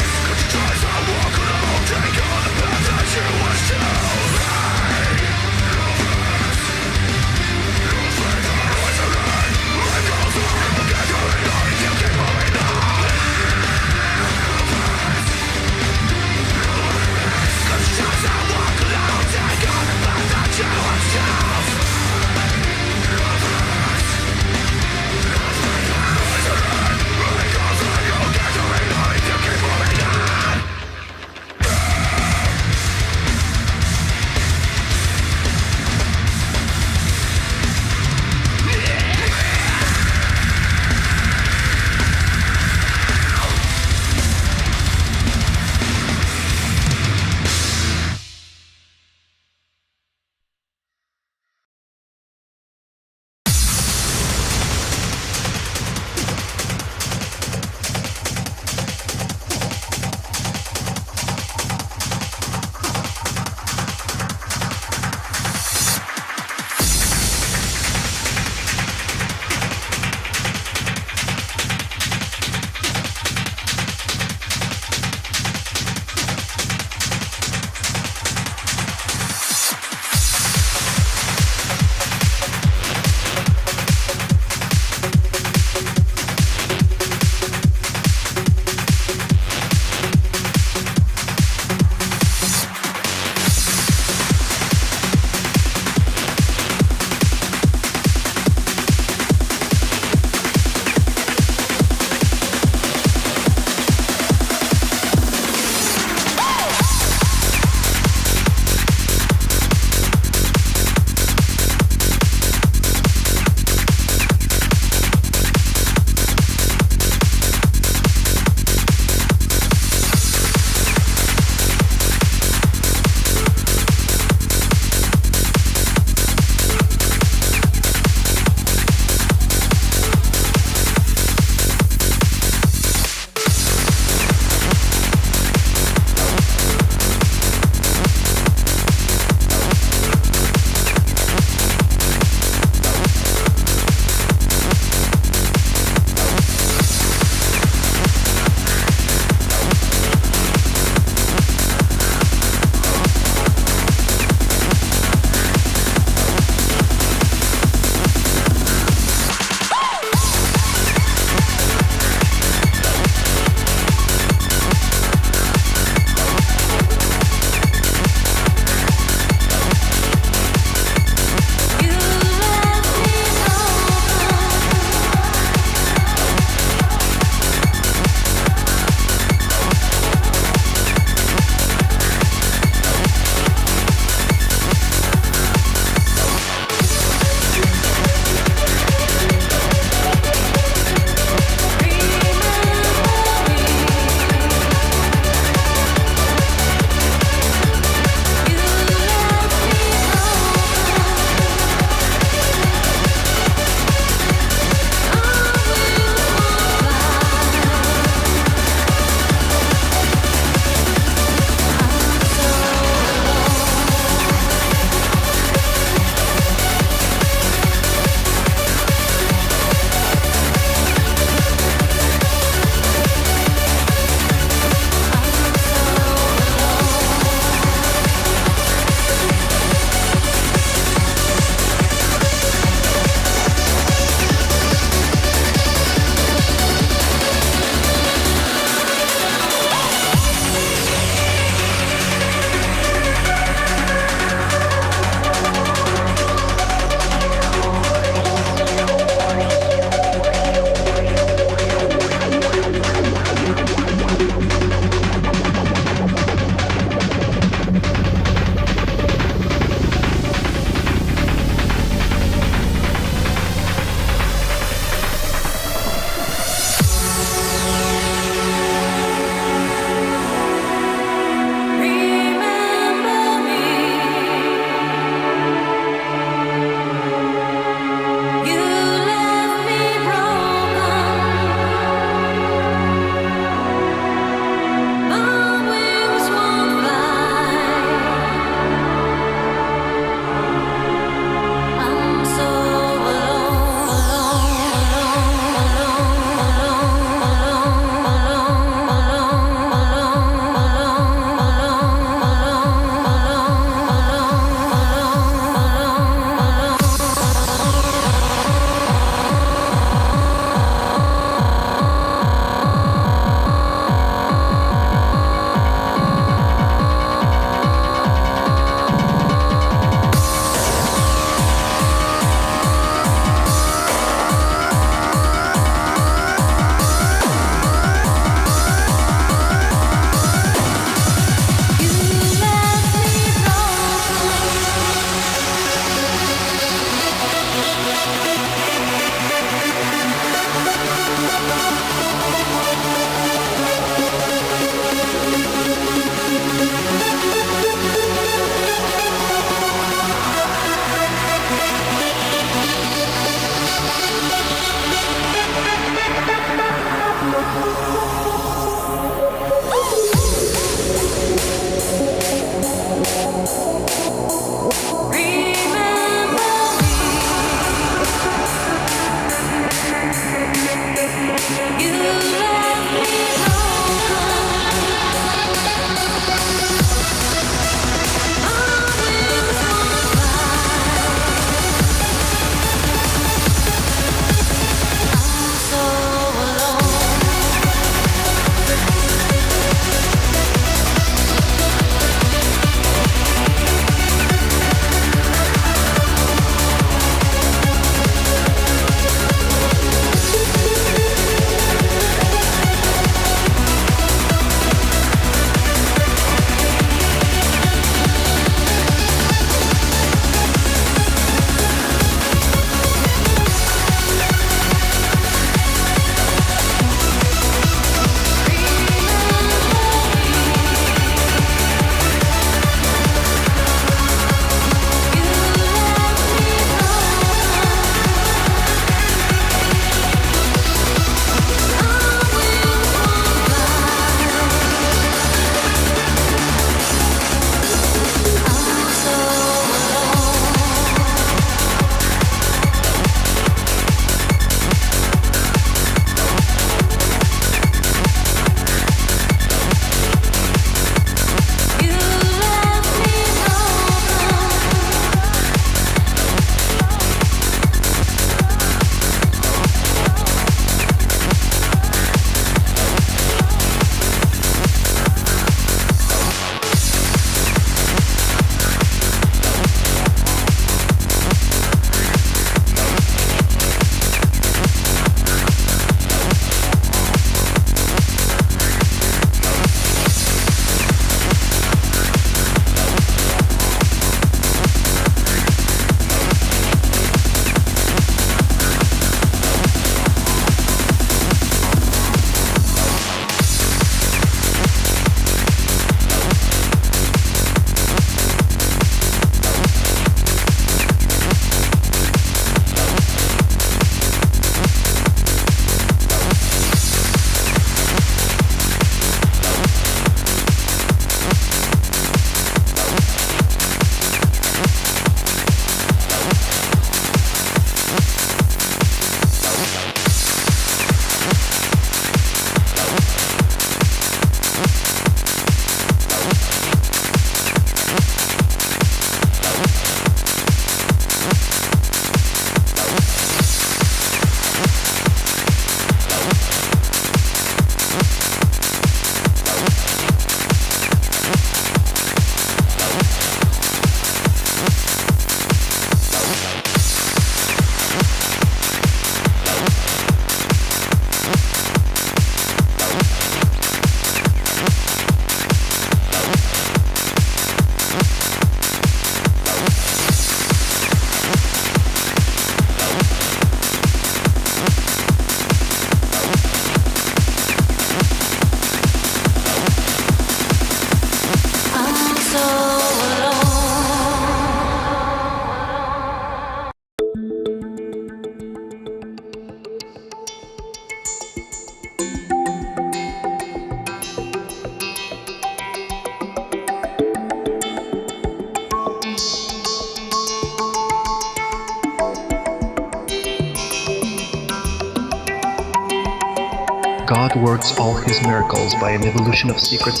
God works all his miracles by an evolution of secret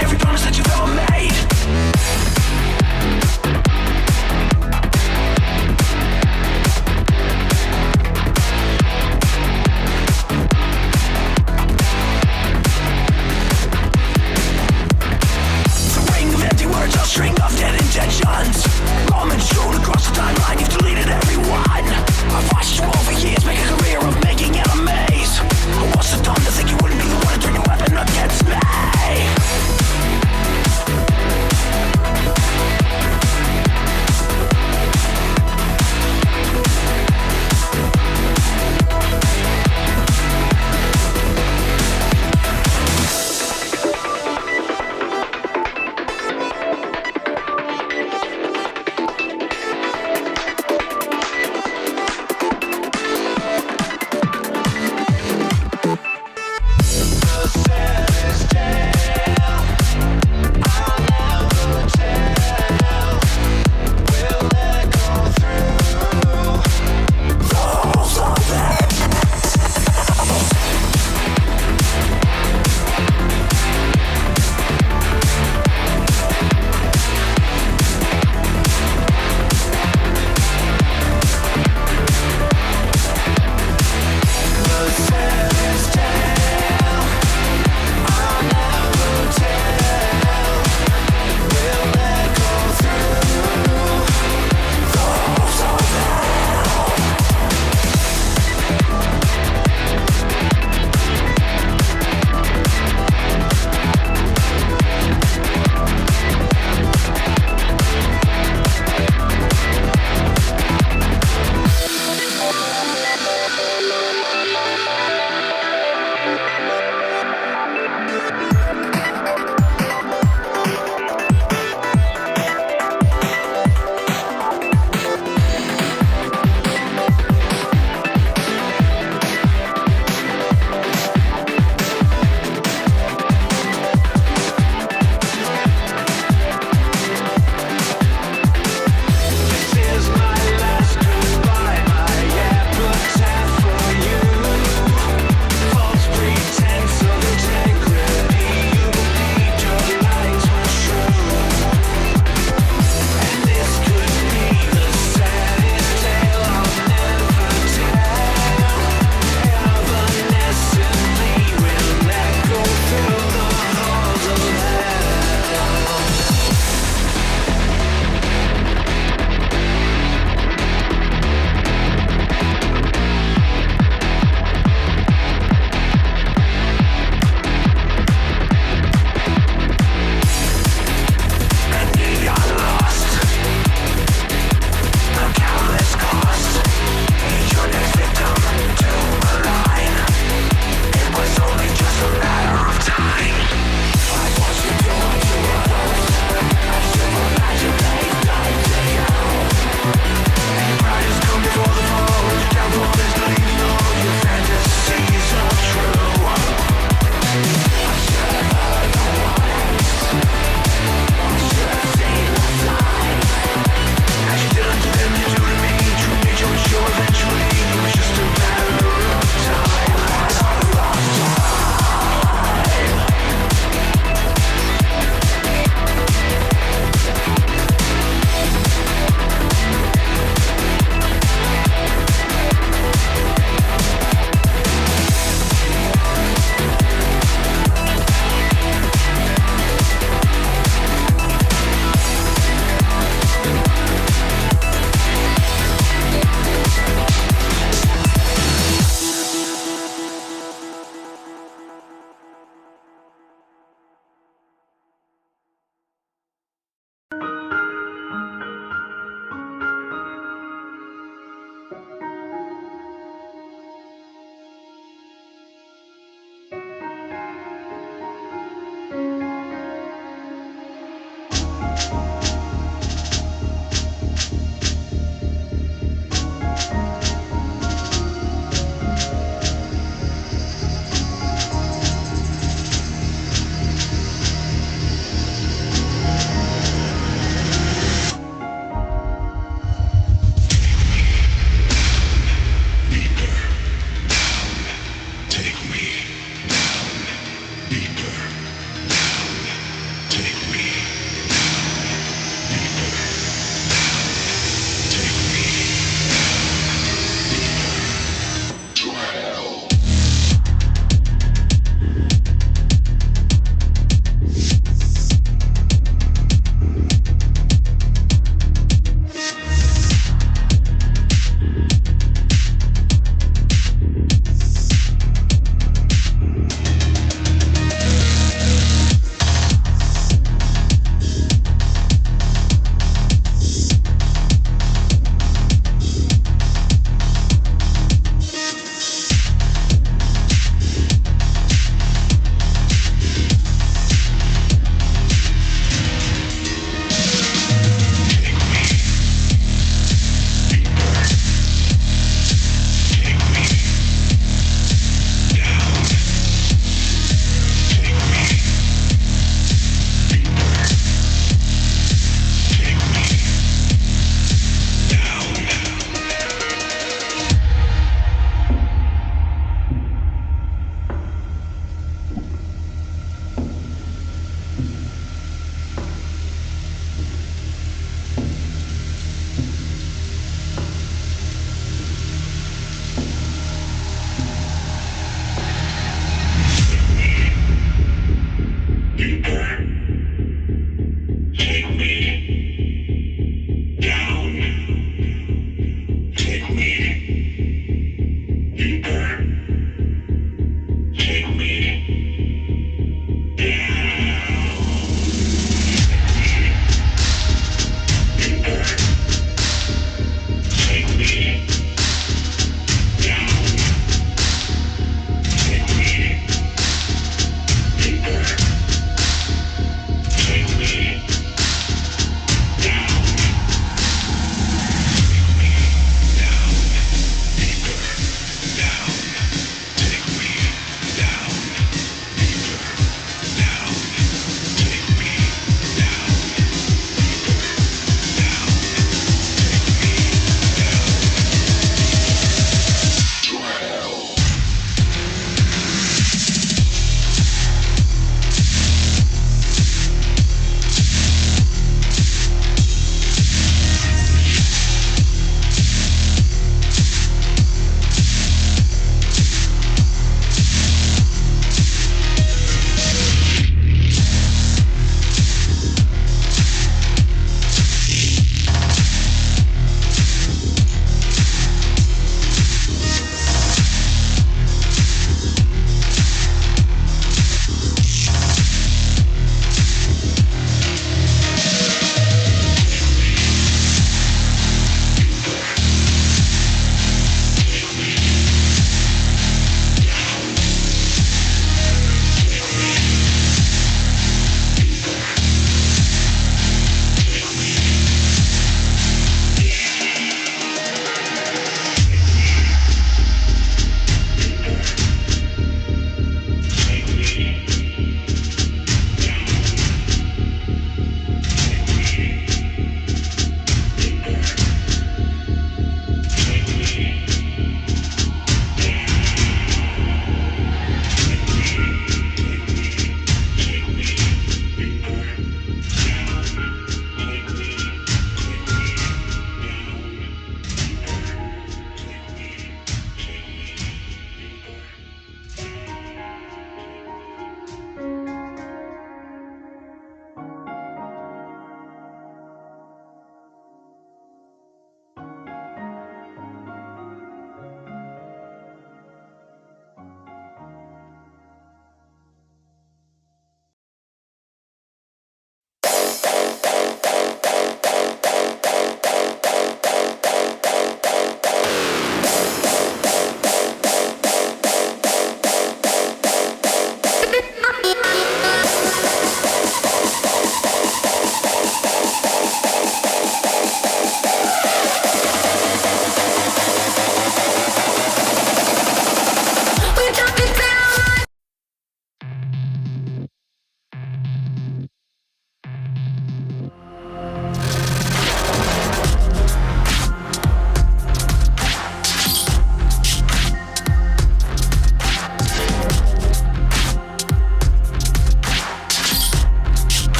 every promise that you've ever made. A string of dead intentions, Roman strewn across the timeline. You've deleted everyone. I've watched you over years make a career of making enemies. I was so dumb to think you wouldn't be the one to turn your weapon against me.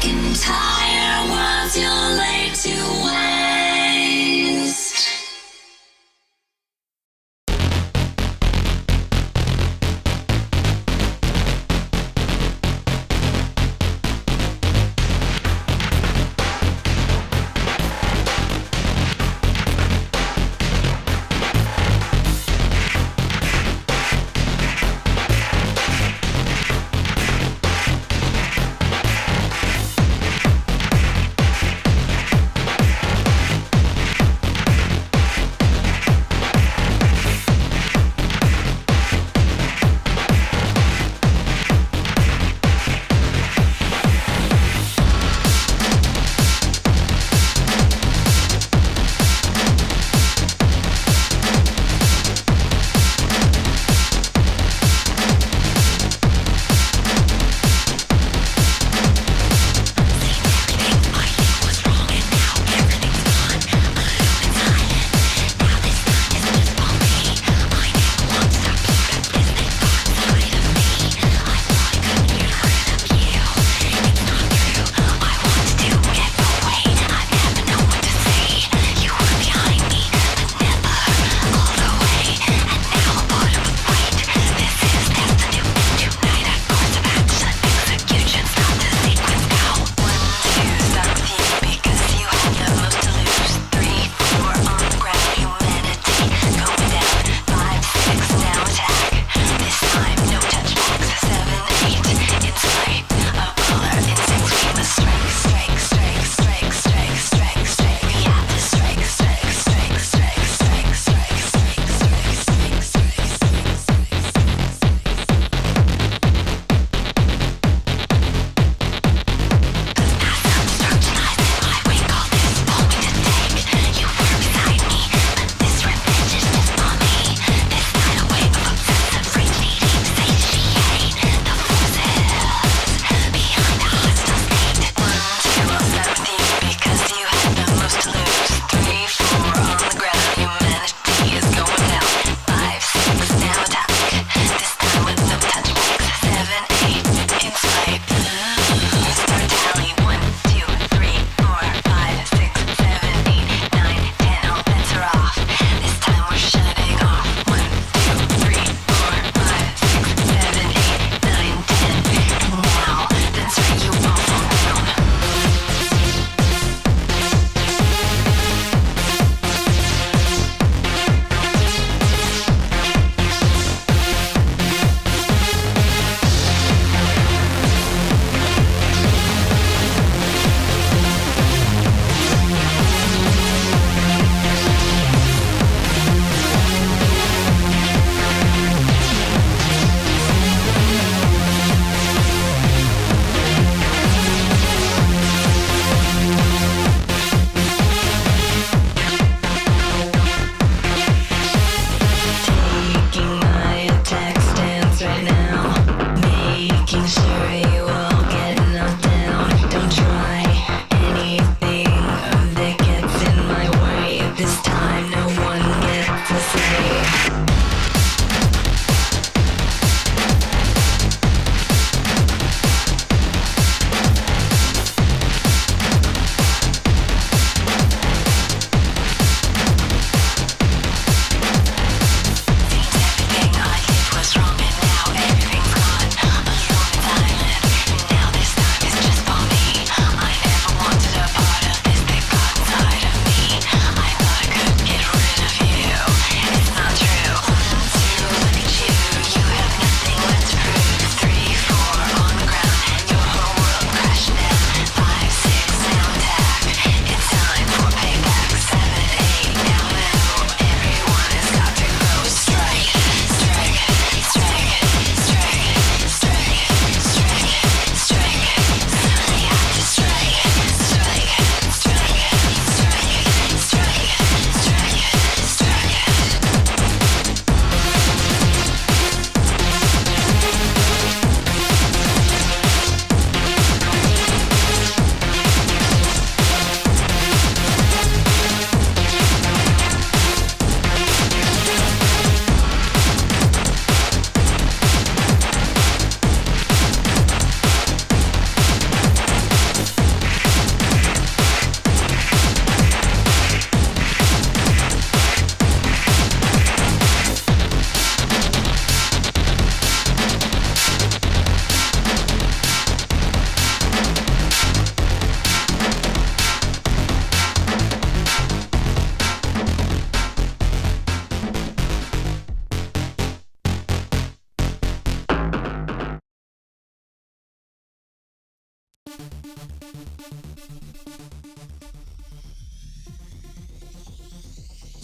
Entire worlds you're laid to waste.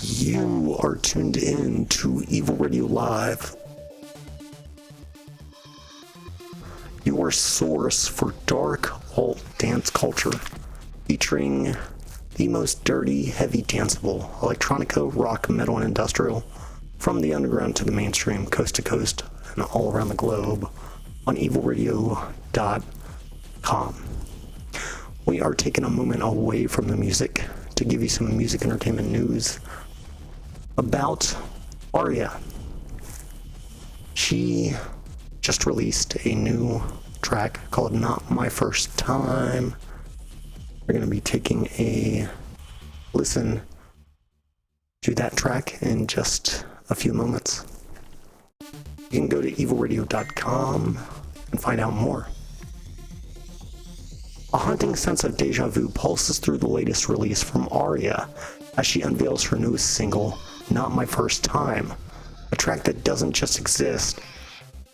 You are tuned in to Evol Radio Live, your source for dark alt dance culture, featuring the most dirty, heavy danceable, electronica, rock, metal, and industrial, from the underground to the mainstream, coast to coast, and all around the globe, on evolradio.com. We are taking a moment away from the music to give you some music entertainment news about Aria. She just released a new track called Not My First Time. We're going to be taking a listen to that track in just a few moments. You can go to evolradio.com and find out more. A haunting sense of deja vu pulses through the latest release from Aria as she unveils her newest single, Not My First Time, a track that doesn't just exist.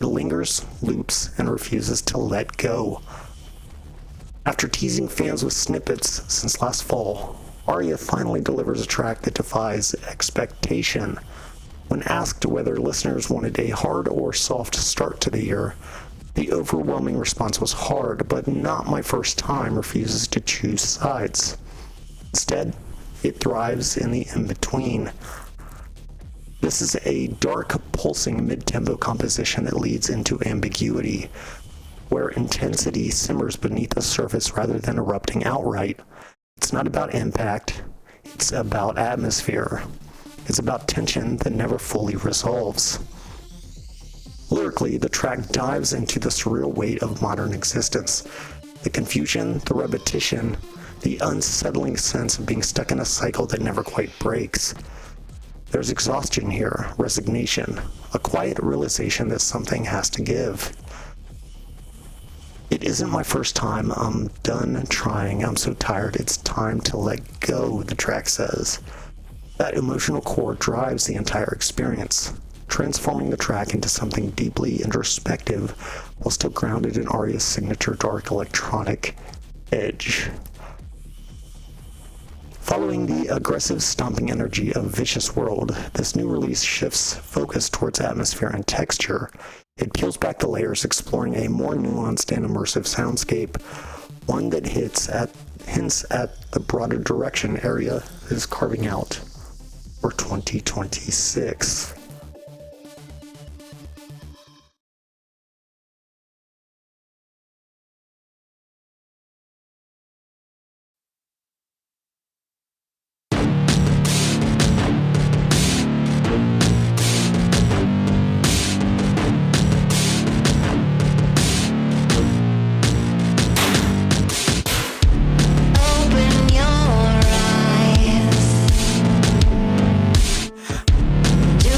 It lingers, loops, and refuses to let go. After teasing fans with snippets since last fall, Aria finally delivers a track that defies expectation. When asked whether listeners wanted a hard or soft start to the year, the overwhelming response was hard, but Not My First Time refuses to choose sides. Instead, it thrives in the in-between. This is a dark, pulsing mid-tempo composition that leads into ambiguity, where intensity simmers beneath the surface rather than erupting outright. It's not about impact, it's about atmosphere. It's about tension that never fully resolves. Lyrically, the track dives into the surreal weight of modern existence, the confusion, the repetition, the unsettling sense of being stuck in a cycle that never quite breaks. There's exhaustion here, resignation, a quiet realization that something has to give. It isn't my first time, I'm done trying, I'm so tired, it's time to let go, the track says. That emotional core drives the entire experience, transforming the track into something deeply introspective while still grounded in Aria's signature dark electronic edge. Following the aggressive stomping energy of Vicious World, this new release shifts focus towards atmosphere and texture. It peels back the layers, exploring a more nuanced and immersive soundscape, one that hints at the broader direction Aria is carving out for 2026. Do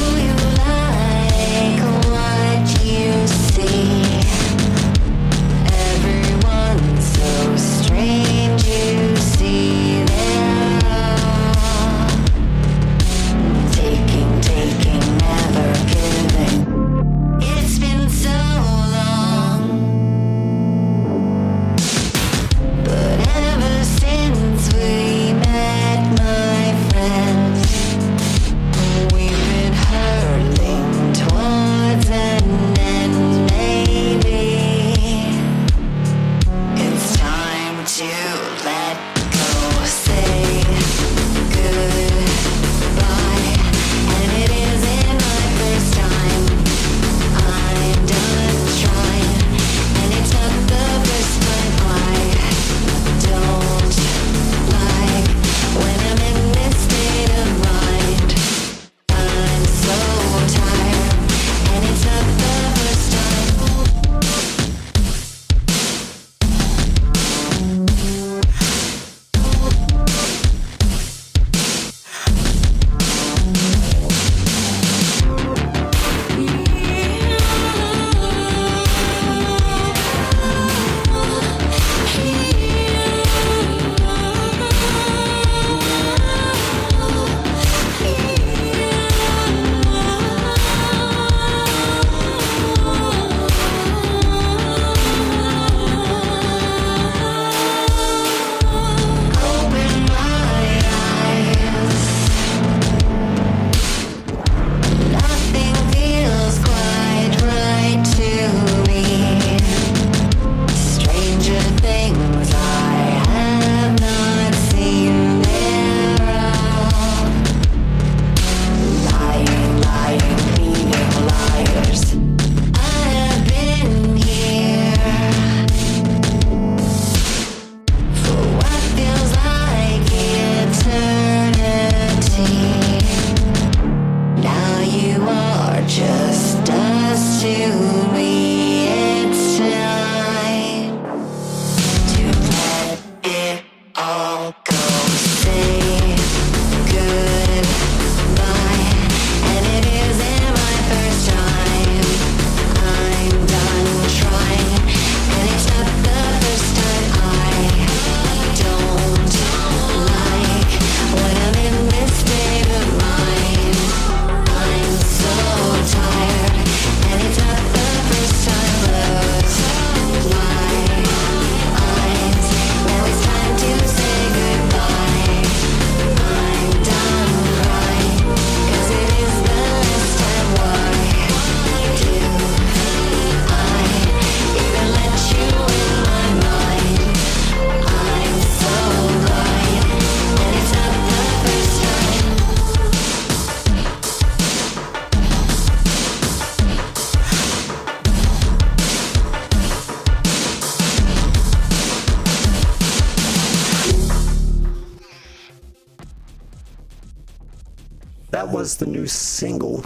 That was the new single,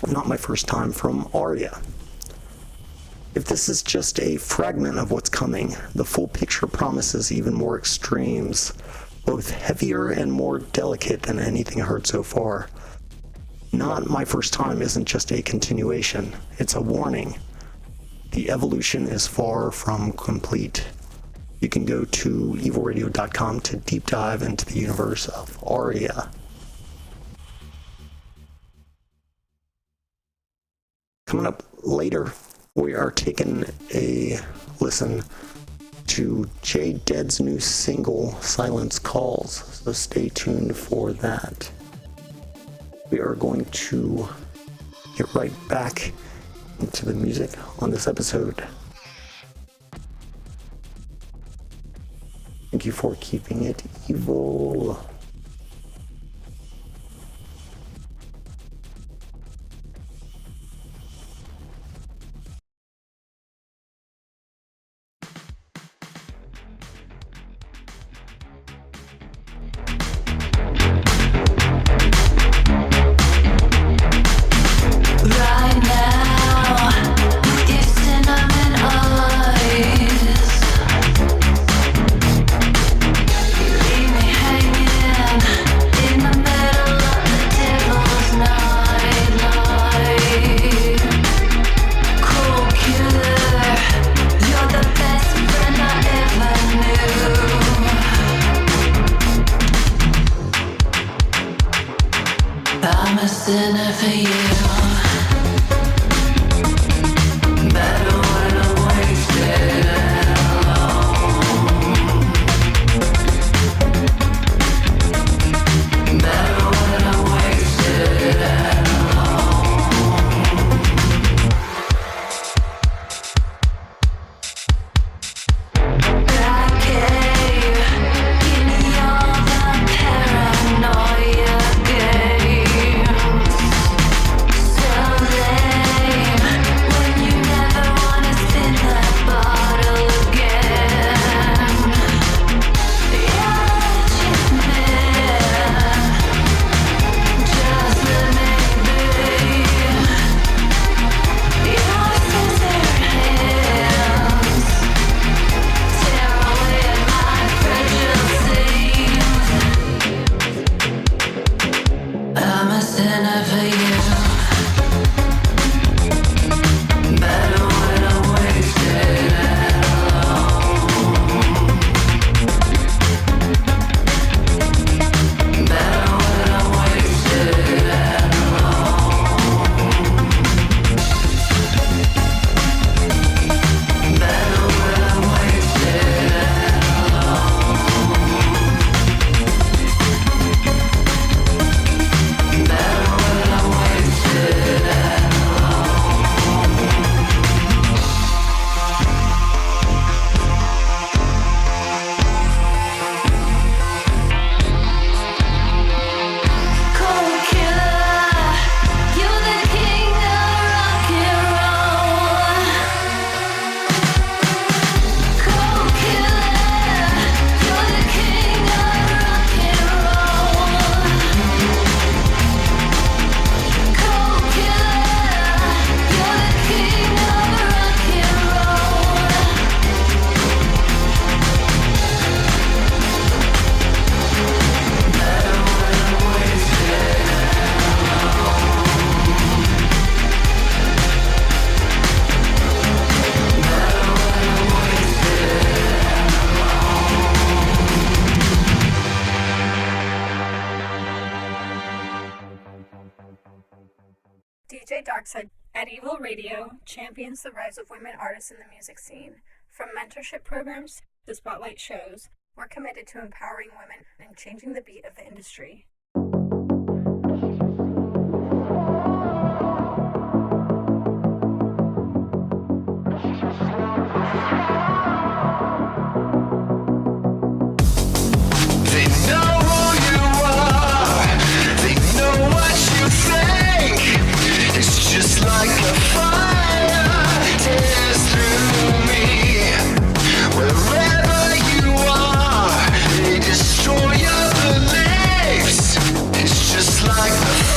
Not My First Time, from Aria. If this is just a fragment of what's coming, the full picture promises even more extremes, both heavier and more delicate than anything I heard so far. Not My First Time isn't just a continuation, it's a warning. The evolution is far from complete. You can go to evilradio.com to deep dive into the universe of Aria. Coming up later, we are taking a listen to Jay Dead's new single, Silence Calls, so stay tuned for that. We are going to get right back into the music on this episode. Thank you for keeping it evil. DJ Darkside at Evol Radio champions the rise of women artists in the music scene. From mentorship programs to spotlight shows, we're committed to empowering women and changing the beat of the industry. They know who you are, they know what you think. It's just like a fire tears through me. Wherever you are, they destroy your beliefs. It's just like the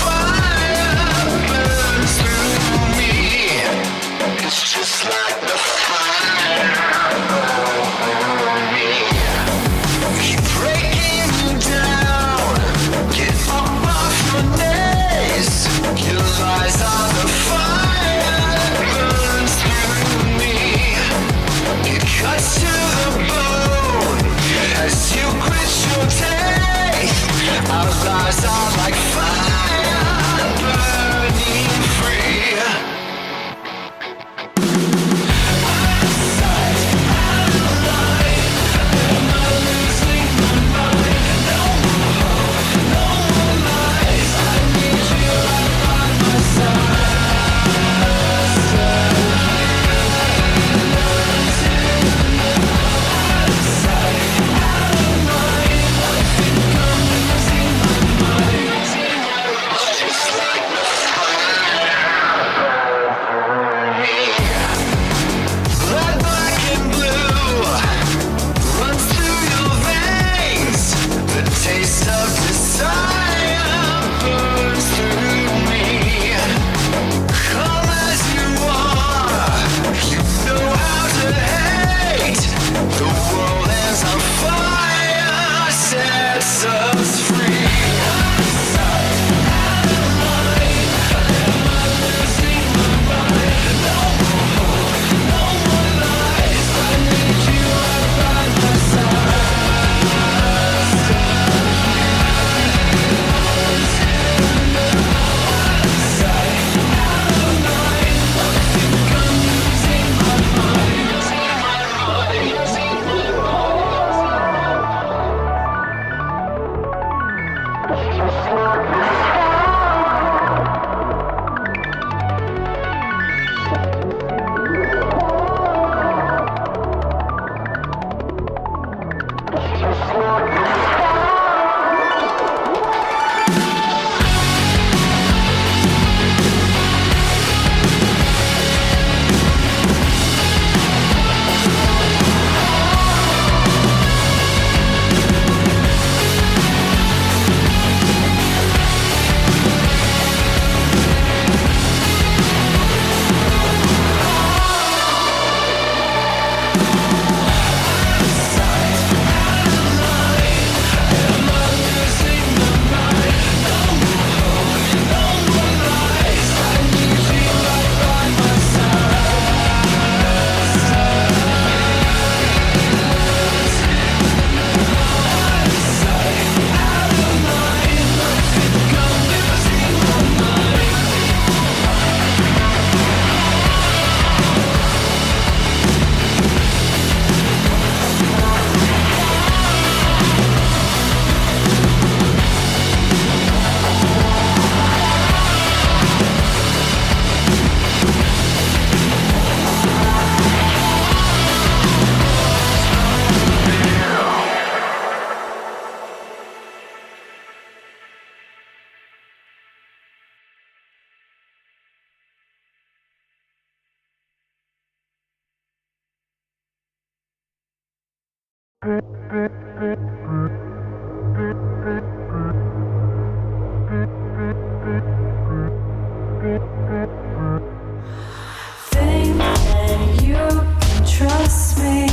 Think that you can trust me.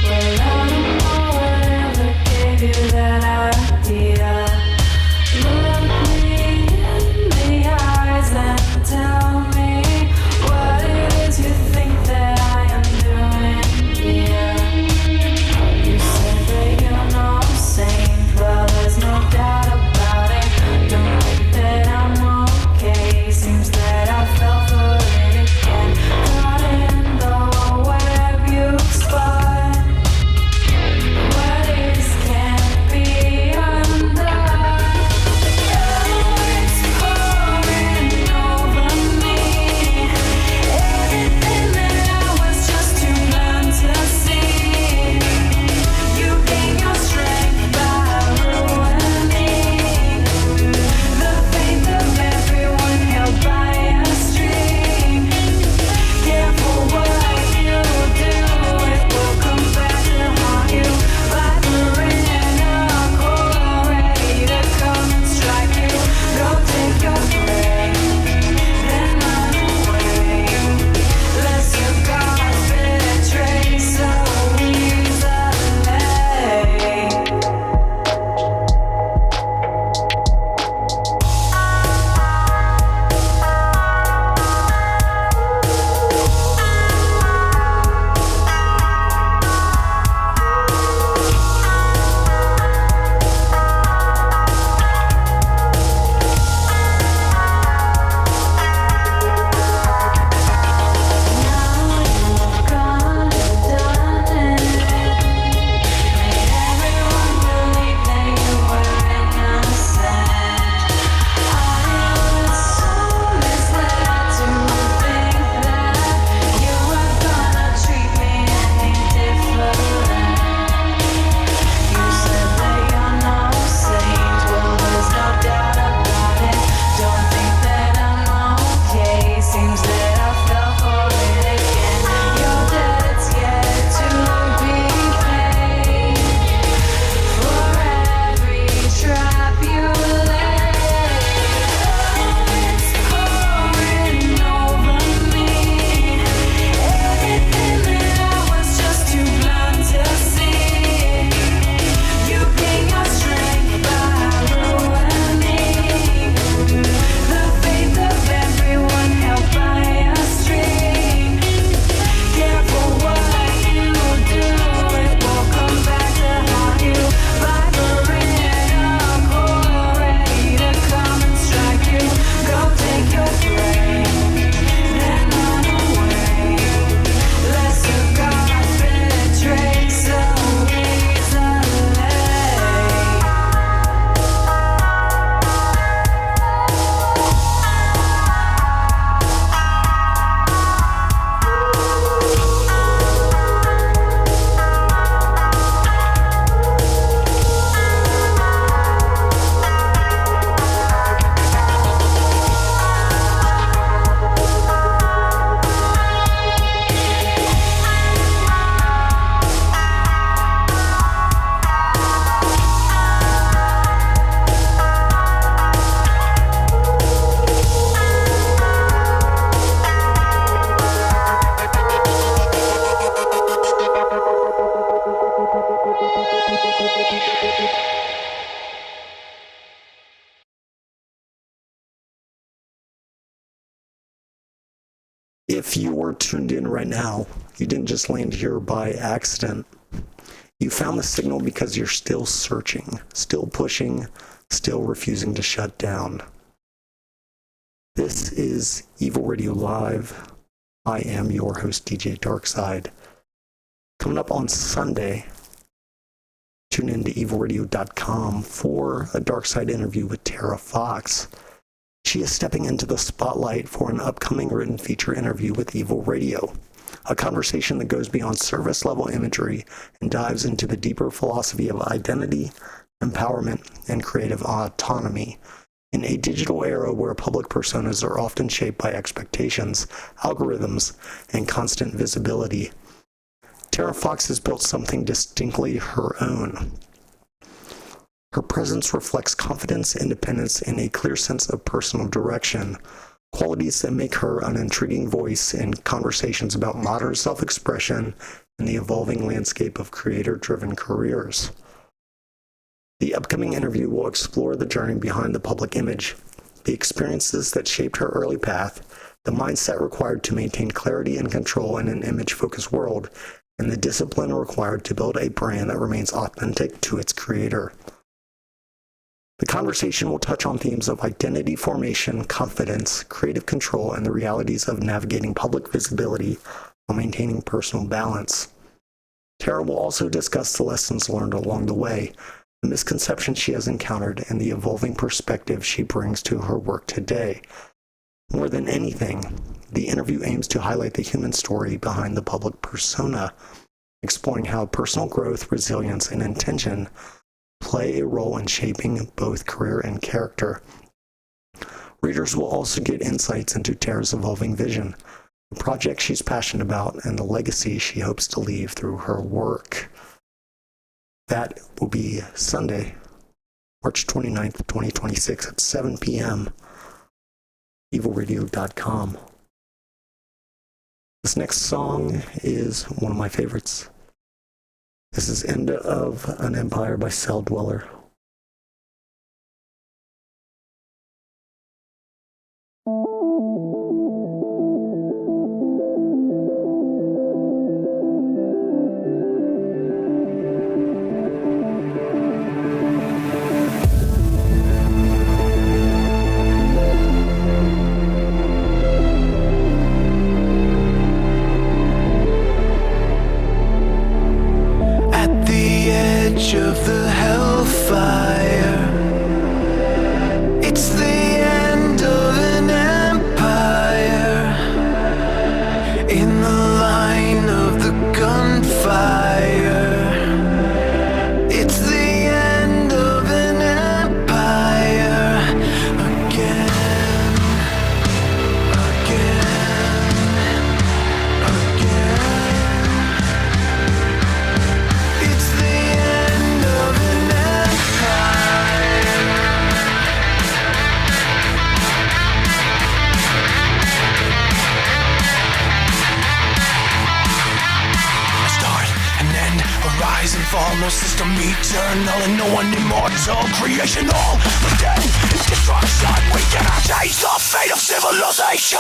Well, I don't know whatever gave you that idea. Look me in the eyes and tell me what it is you think that I am doing here. You said that you If you're tuned in right now, you didn't just land here by accident. You found the signal because you're still searching, still pushing, still refusing to shut down. This is Evol Radio Live. I am your host, DJ Darkside. Coming up on Sunday, tune in to evolradio.com for a Darkside interview with Tara Fox. She is stepping into the spotlight for an upcoming written feature interview with Evol Radio, a conversation that goes beyond service-level imagery and dives into the deeper philosophy of identity, empowerment, and creative autonomy. In a digital era where public personas are often shaped by expectations, algorithms, and constant visibility, Tara Fox has built something distinctly her own. Her presence reflects confidence, independence, and a clear sense of personal direction, qualities that make her an intriguing voice in conversations about modern self-expression and the evolving landscape of creator-driven careers. The upcoming interview will explore the journey behind the public image, the experiences that shaped her early path, the mindset required to maintain clarity and control in an image-focused world, and the discipline required to build a brand that remains authentic to its creator. The conversation will touch on themes of identity formation, confidence, creative control, and the realities of navigating public visibility while maintaining personal balance. Tara will also discuss the lessons learned along the way, the misconceptions she has encountered, and the evolving perspective she brings to her work today. More than anything, the interview aims to highlight the human story behind the public persona, exploring how personal growth, resilience, and intention play a role in shaping both career and character. Readers will also get insights into Tara's evolving vision, the project she's passionate about, and the legacy she hopes to leave through her work. That will be Sunday, March 29th, 2026 at 7 p.m. evolradio.com. This next song is one of my favorites. This is End of an Empire by Cell Dweller. Of the hellfire, it's the end of an empire. In the line of the gunfire, it's the end of an empire. Again, it's the end of an empire. A start, an end, a rise and fall, no system eternal and no one immortal. Creation all, but then destruction. We cannot change the fate of civilization.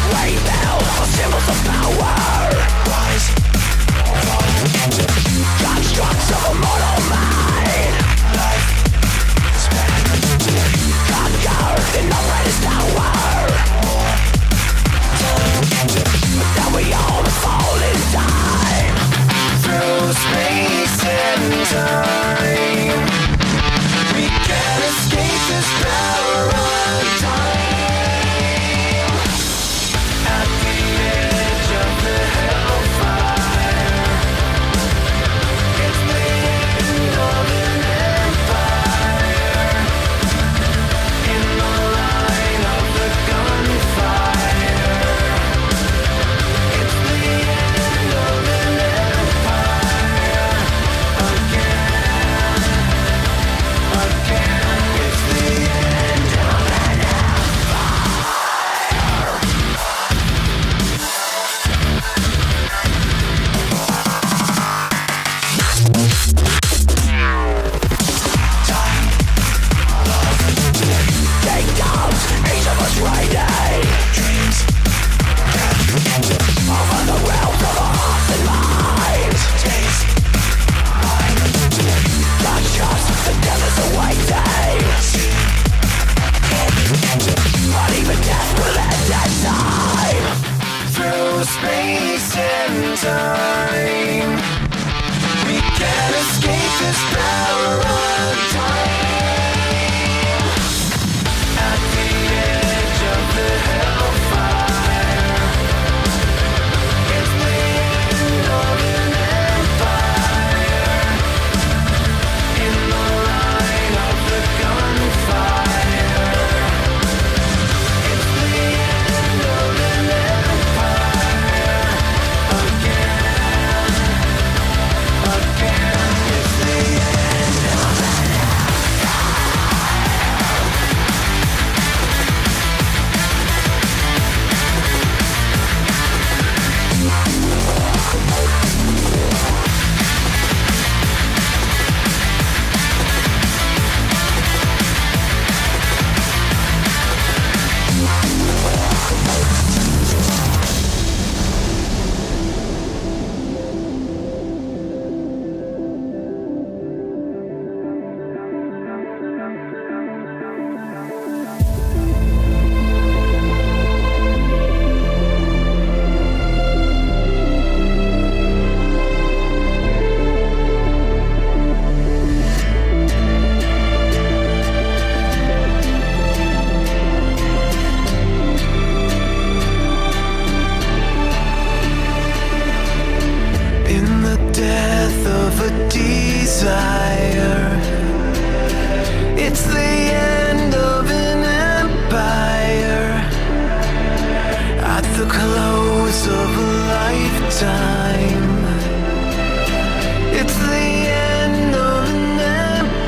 Rebel, symbols of power. Rise, fall, It's the end of an empire at the close of a lifetime. It's the end of an empire.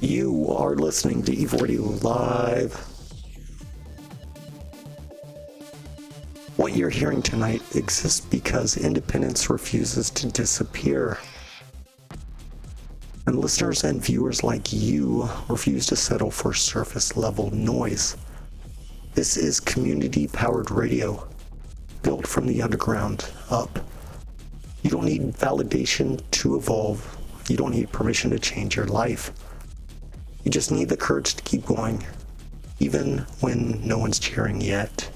You are listening to Evol Radio Live. What you're hearing tonight exists because independence refuses to disappear. And listeners and viewers like you refuse to settle for surface level noise. This is community-powered radio, built from the underground up. You don't need validation to evolve. You don't need permission to change your life. You just need the courage to keep going, even when no one's cheering yet.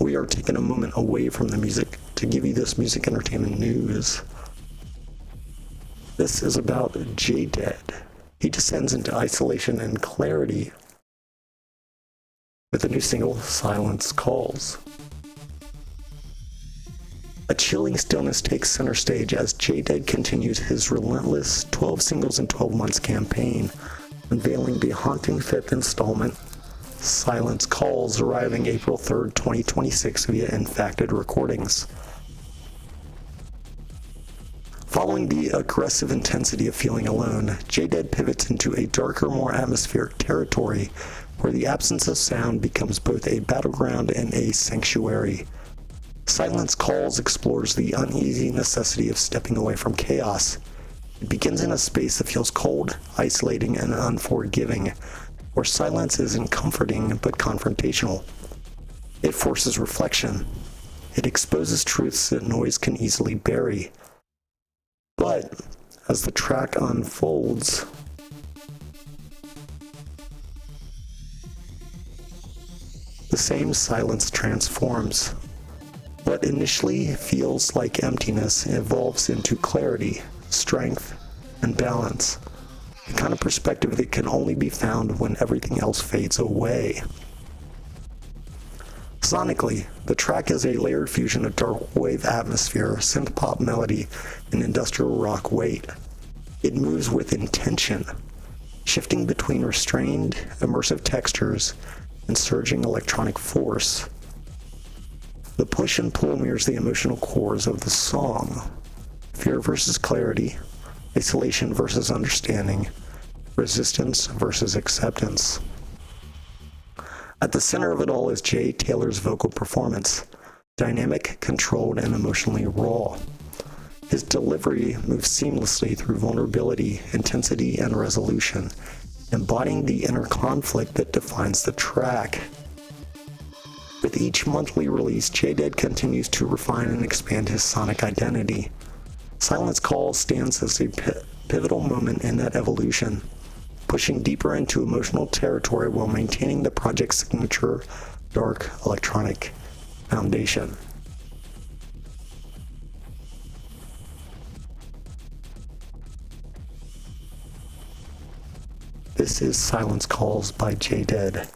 We are taking a moment away from the music to give you this music entertainment news. This is about J-Dead. He descends into isolation and clarity with the new single, Silence Calls. A chilling stillness takes center stage as J-Dead continues his relentless 12 singles in 12 months campaign, unveiling the haunting fifth installment, Silence Calls, arriving April 3rd, 2026 via Infacted Recordings. Following the aggressive intensity of feeling alone, J-Dead pivots into a darker, more atmospheric territory where the absence of sound becomes both a battleground and a sanctuary. Silence Calls explores the uneasy necessity of stepping away from chaos. It begins in a space that feels cold, isolating, and unforgiving, where silence isn't comforting but confrontational. It forces reflection. It exposes truths that noise can easily bury. But as the track unfolds, the same silence transforms. What initially feels like emptiness evolves into clarity, strength, and balance. The kind of perspective that can only be found when everything else fades away. Sonically, the track is a layered fusion of dark wave atmosphere, synth pop melody, and industrial rock weight. It moves with intention, shifting between restrained, immersive textures and surging electronic force. The push and pull mirrors the emotional cores of the song. Fear versus clarity, isolation versus understanding, resistance versus acceptance. At the center of it all is Jay Taylor's vocal performance, dynamic, controlled, and emotionally raw. His delivery moves seamlessly through vulnerability, intensity, and resolution, embodying the inner conflict that defines the track. With each monthly release, J-Dead continues to refine and expand his sonic identity. Silence Calls stands as a pivotal moment in that evolution, pushing deeper into emotional territory while maintaining the project's signature dark electronic foundation. This is Silence Calls by J-Dead.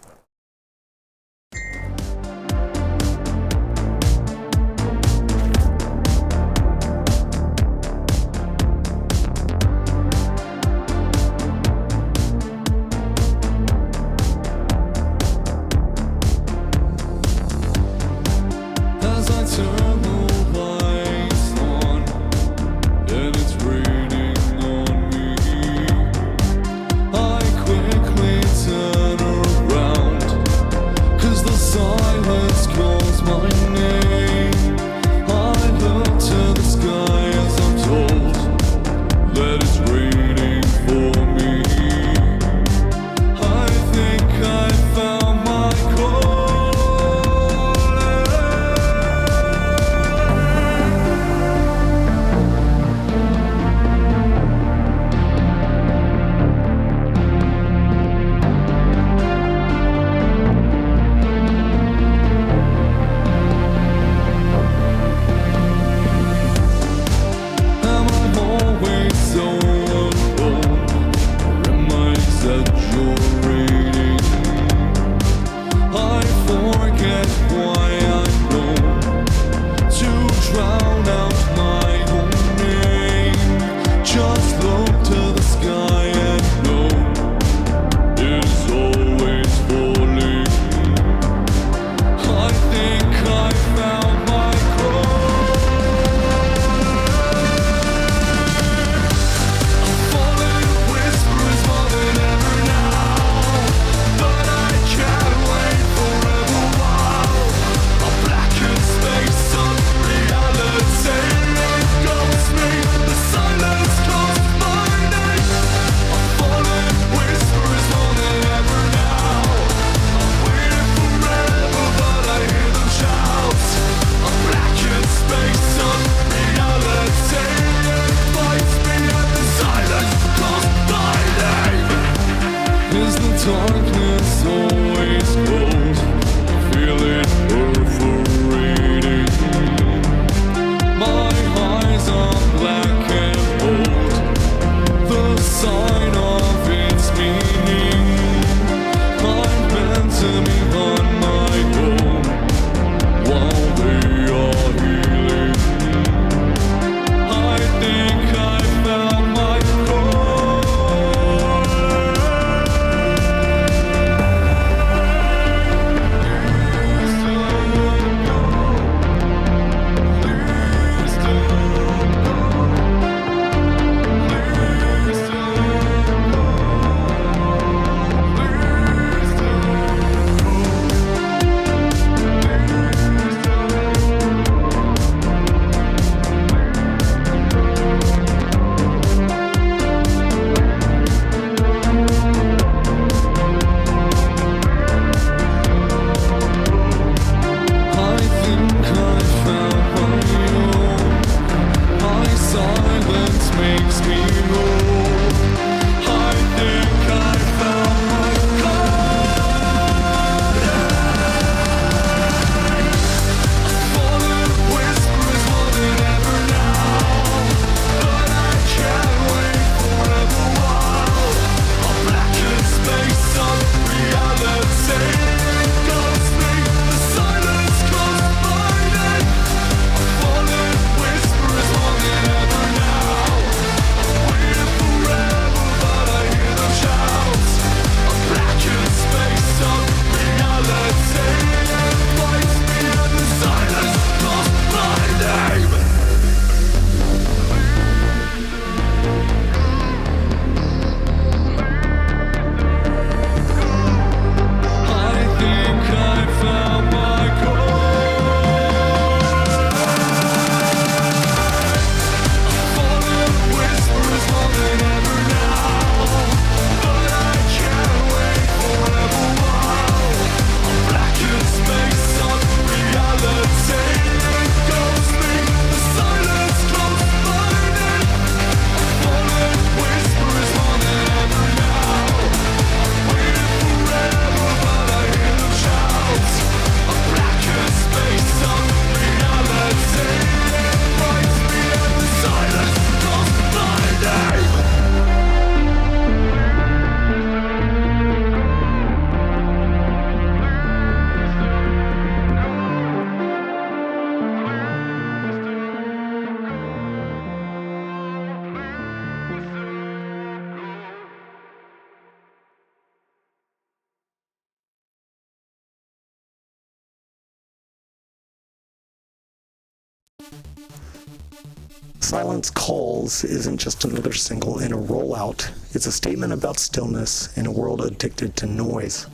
Silence Calls isn't just another single in a rollout. It's a statement about stillness in a world addicted to noise.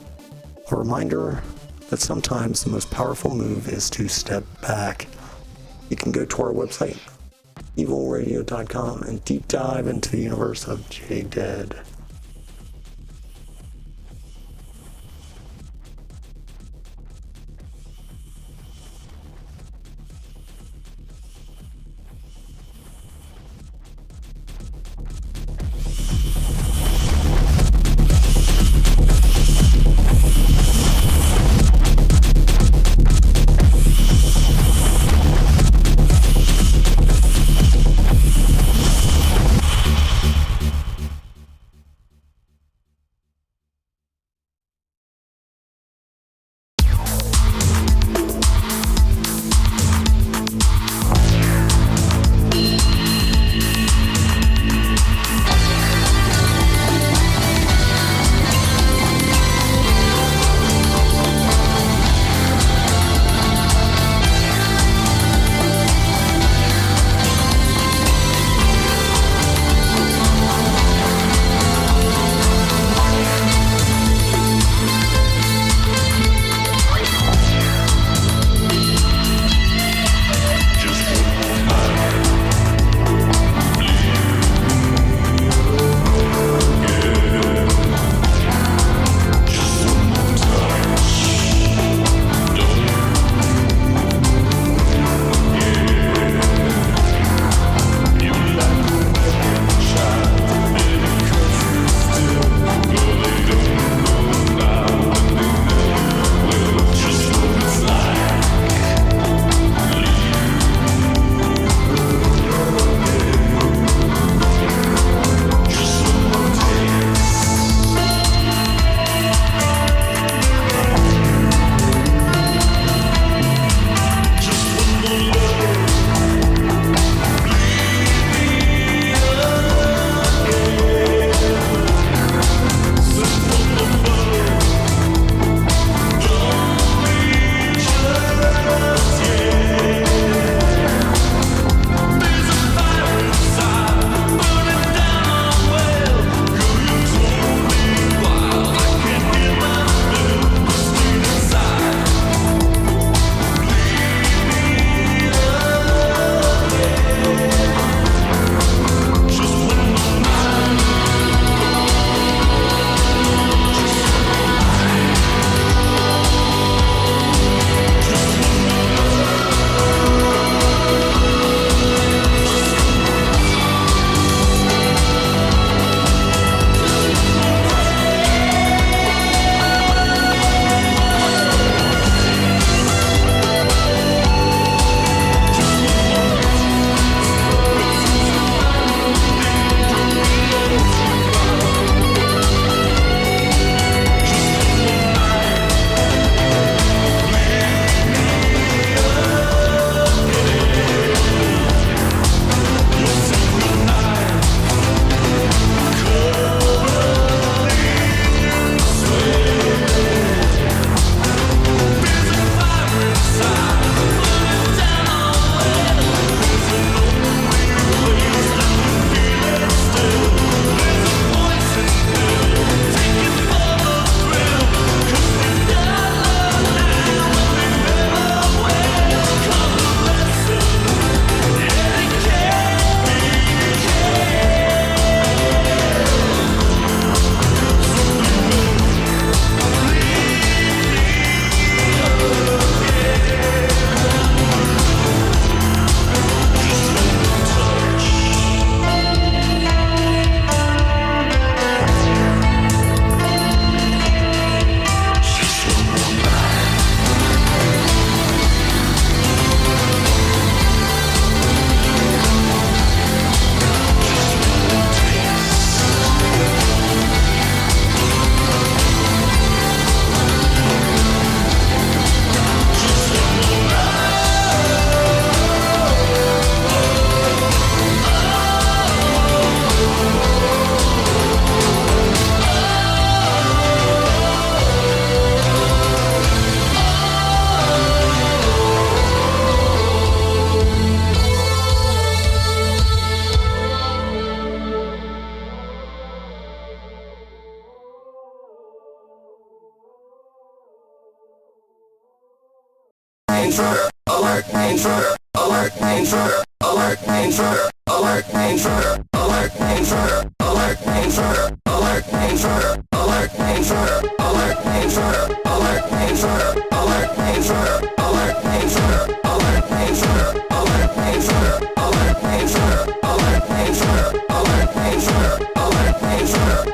A reminder that sometimes the most powerful move is to step back. You can go to our website, evolradio.com, and deep dive into the universe of J-Dead. intruder, alert, intruder, alert, intruder, alert, intruder, alert, intruder, alert, intruder, alert, intruder, alert, intruder, alert, intruder, alert, intruder, alert, intruder, alert, intruder, alert, intruder, alert, intruder, alert, intruder, alert, intruder, alert, intruder,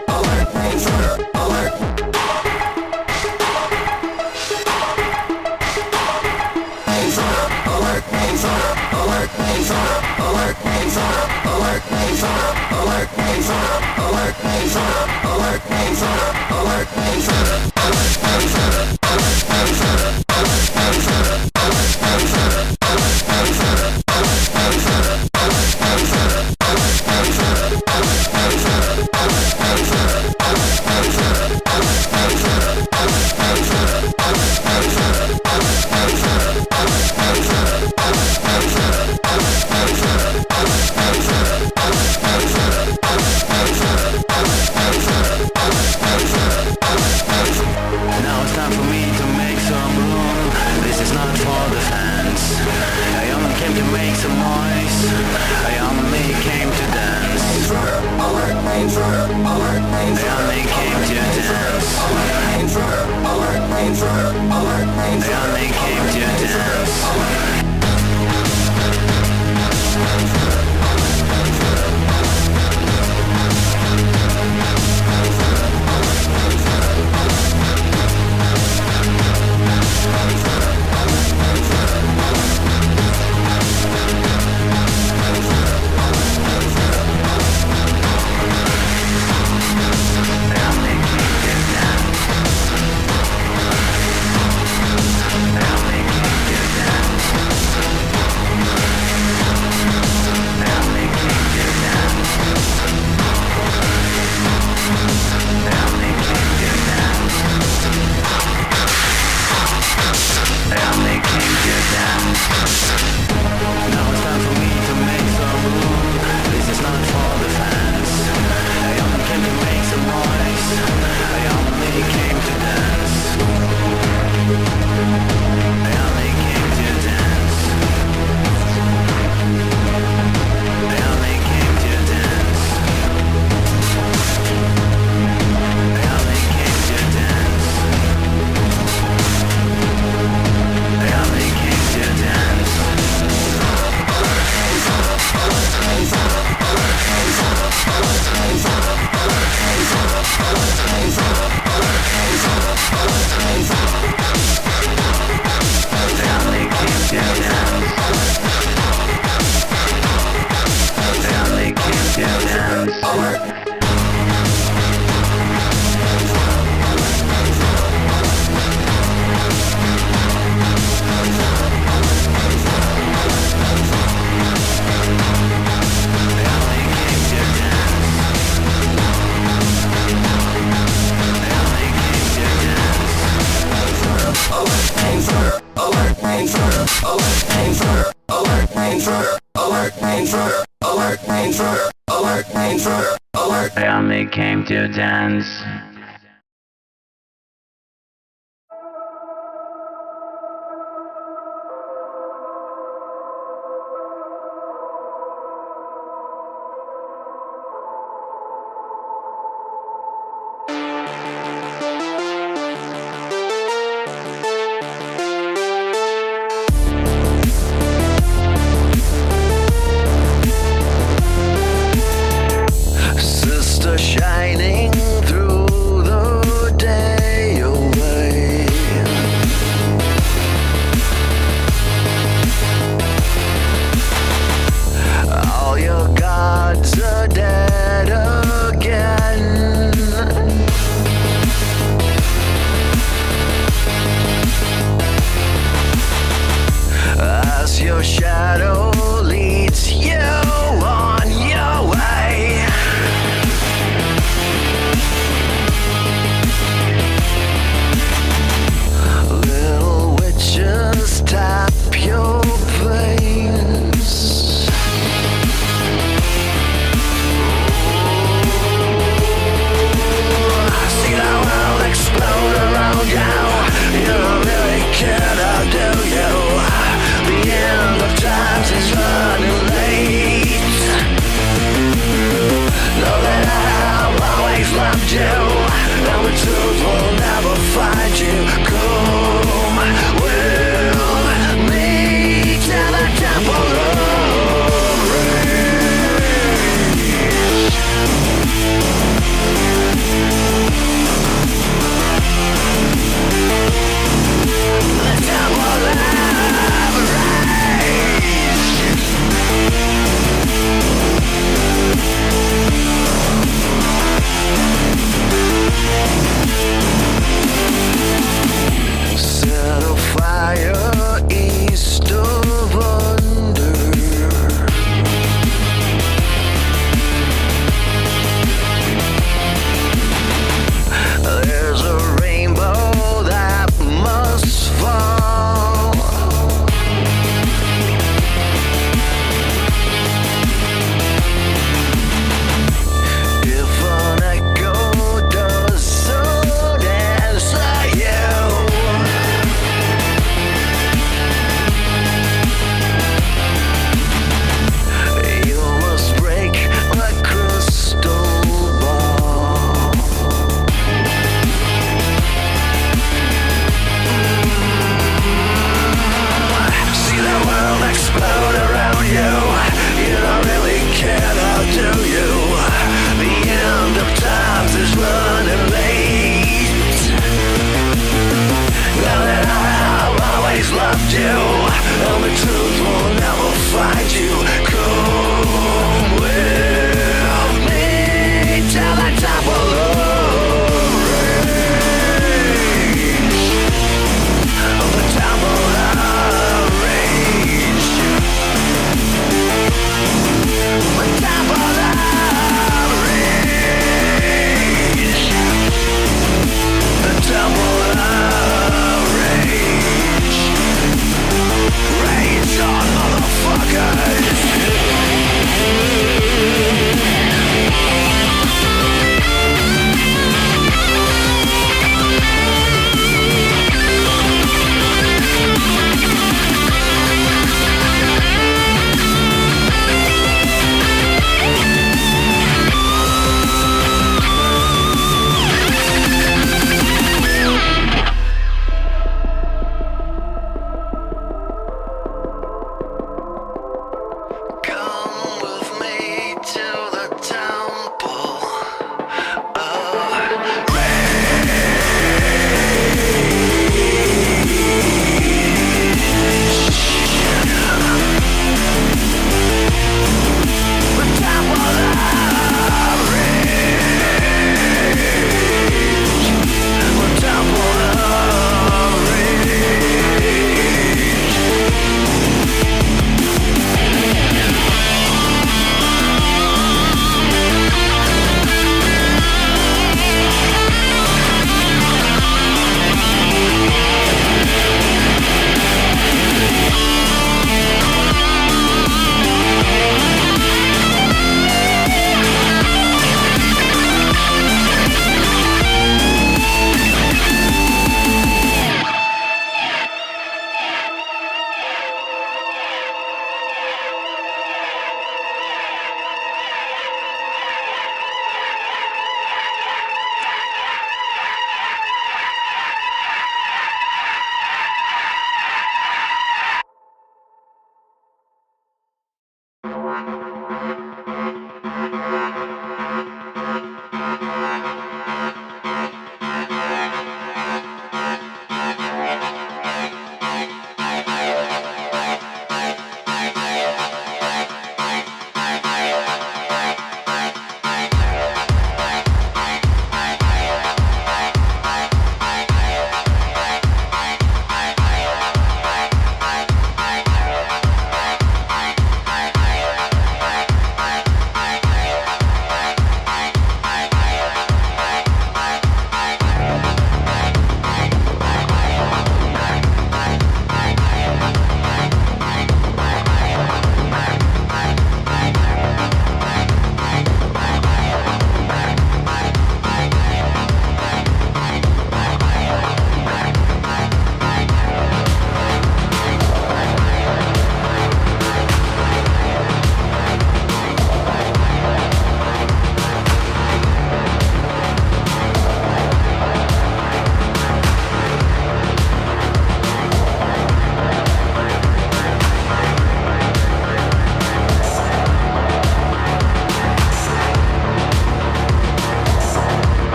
alert, intruder, alert, intruder, alert, intruder, alert. I only came to dance. Shining through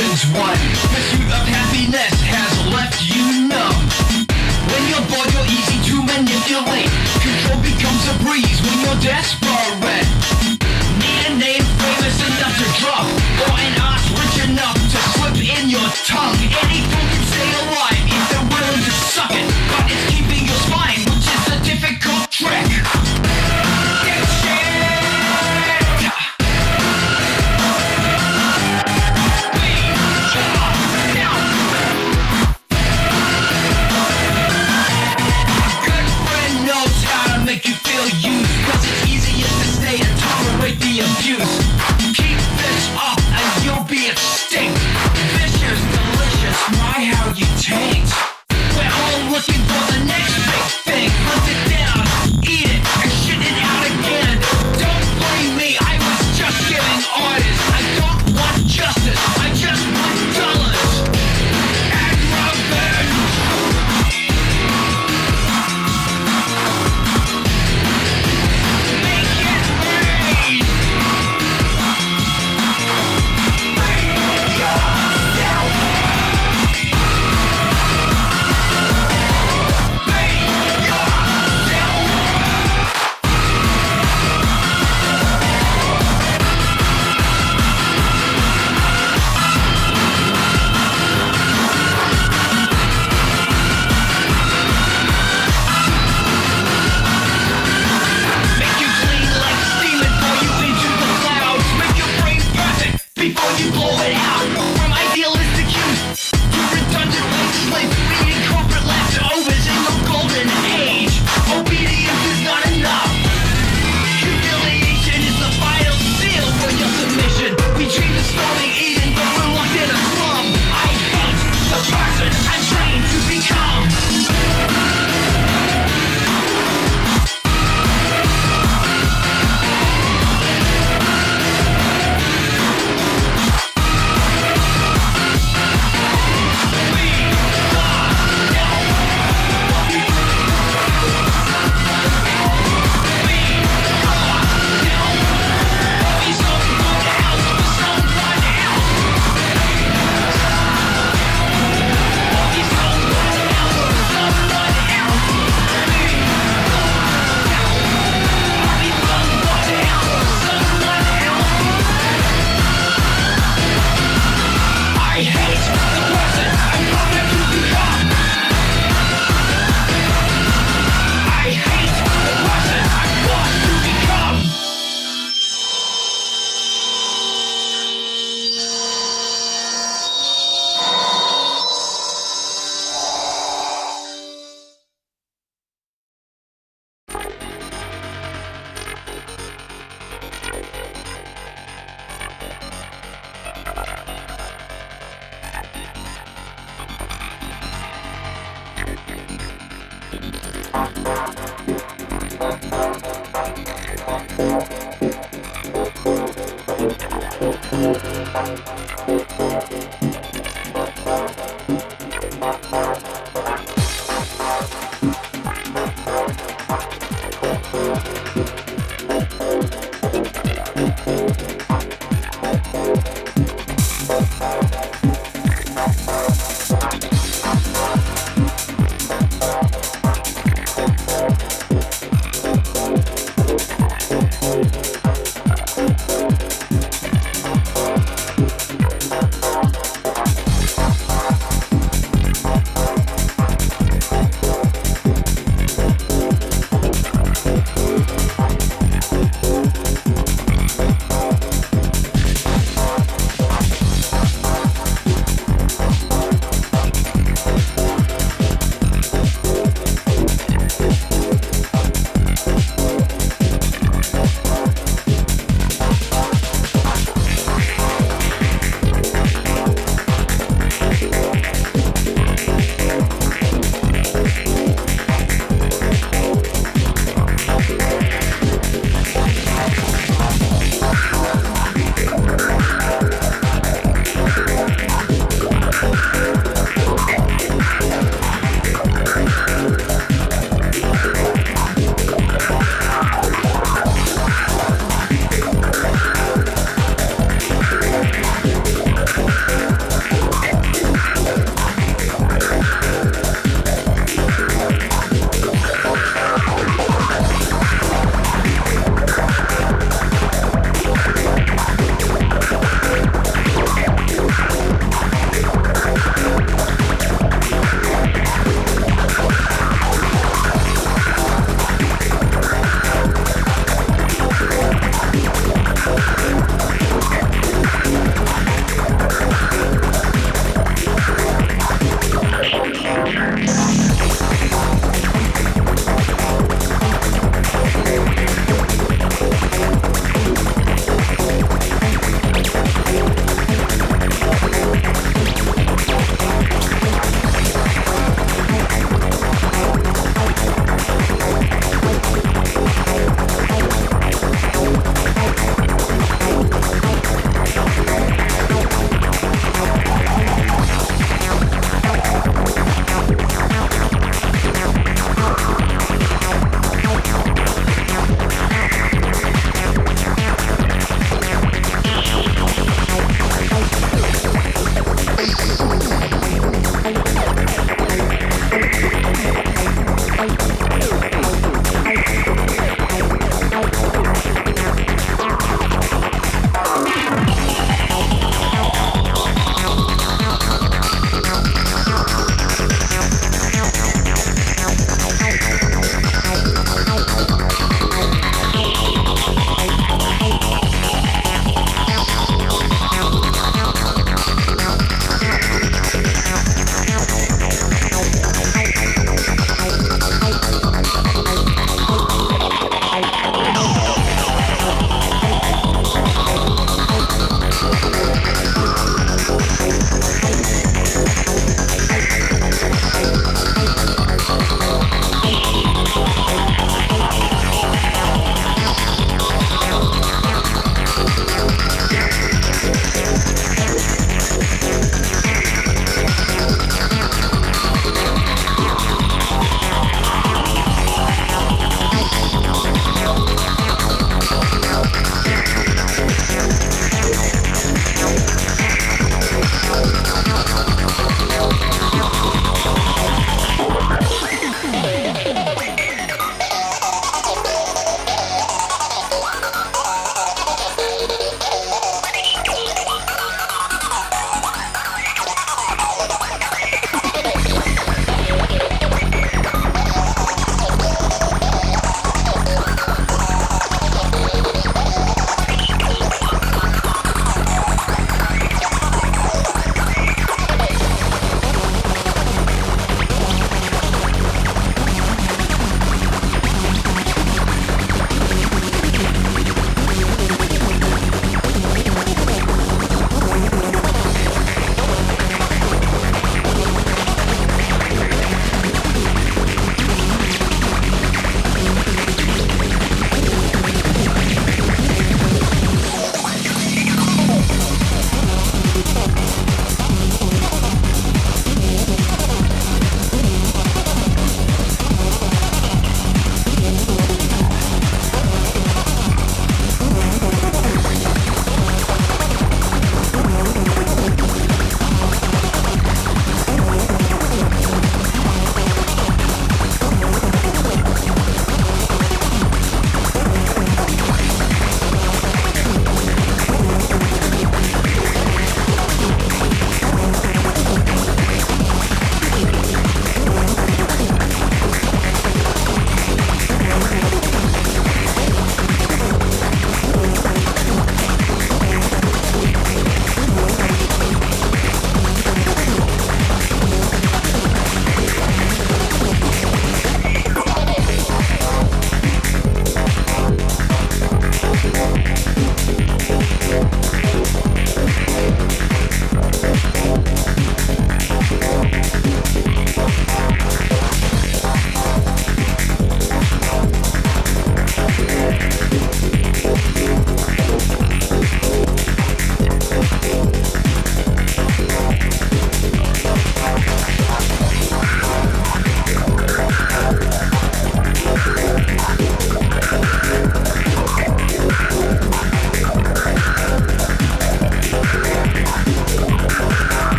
distractions won. Pursuit of happiness has left you numb. When you're bored, you're easy to manipulate. Control becomes a breeze when you're desperate. Need a name famous enough to drop, or an ass rich enough to slip in your tongue. Anything can stay alive if they're willing to suck it, but it's keeping your spine, which is a difficult trick. Get shit. real use, cause it's easier to stay and tolerate the abuse. Keep this up and you'll be extinct. Vicious, delicious, my how you taste. We're all looking for the next big thing. Hunt it down, eat it, and shit it out again. Don't blame me, I was just giving orders. I don't want justice, I just want dollars and revenge. Make it rain. Before you blow it out, from idealistic youth to redundant waste slavery and corporate leftovers in the golden age. Obedience is not enough. Humiliation is the final seal for your submission. We dream of storming Eden, but we're locked in a slum. I hate the person I'm trained to become.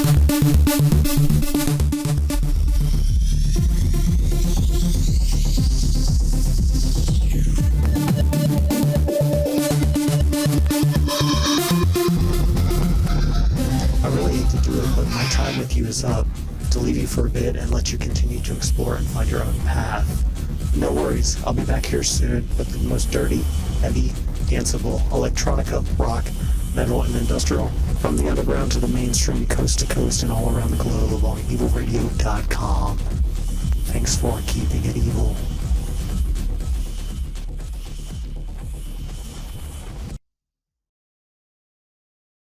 My time with you is up. To leave you for a bit and let you continue to explore and find your own path. No worries, I'll be back here soon with the most dirty, heavy, danceable, electronica, rock, metal, and industrial, from the underground to the mainstream, coast to coast, and all around the globe on evilradio.com. Thanks for keeping it evil.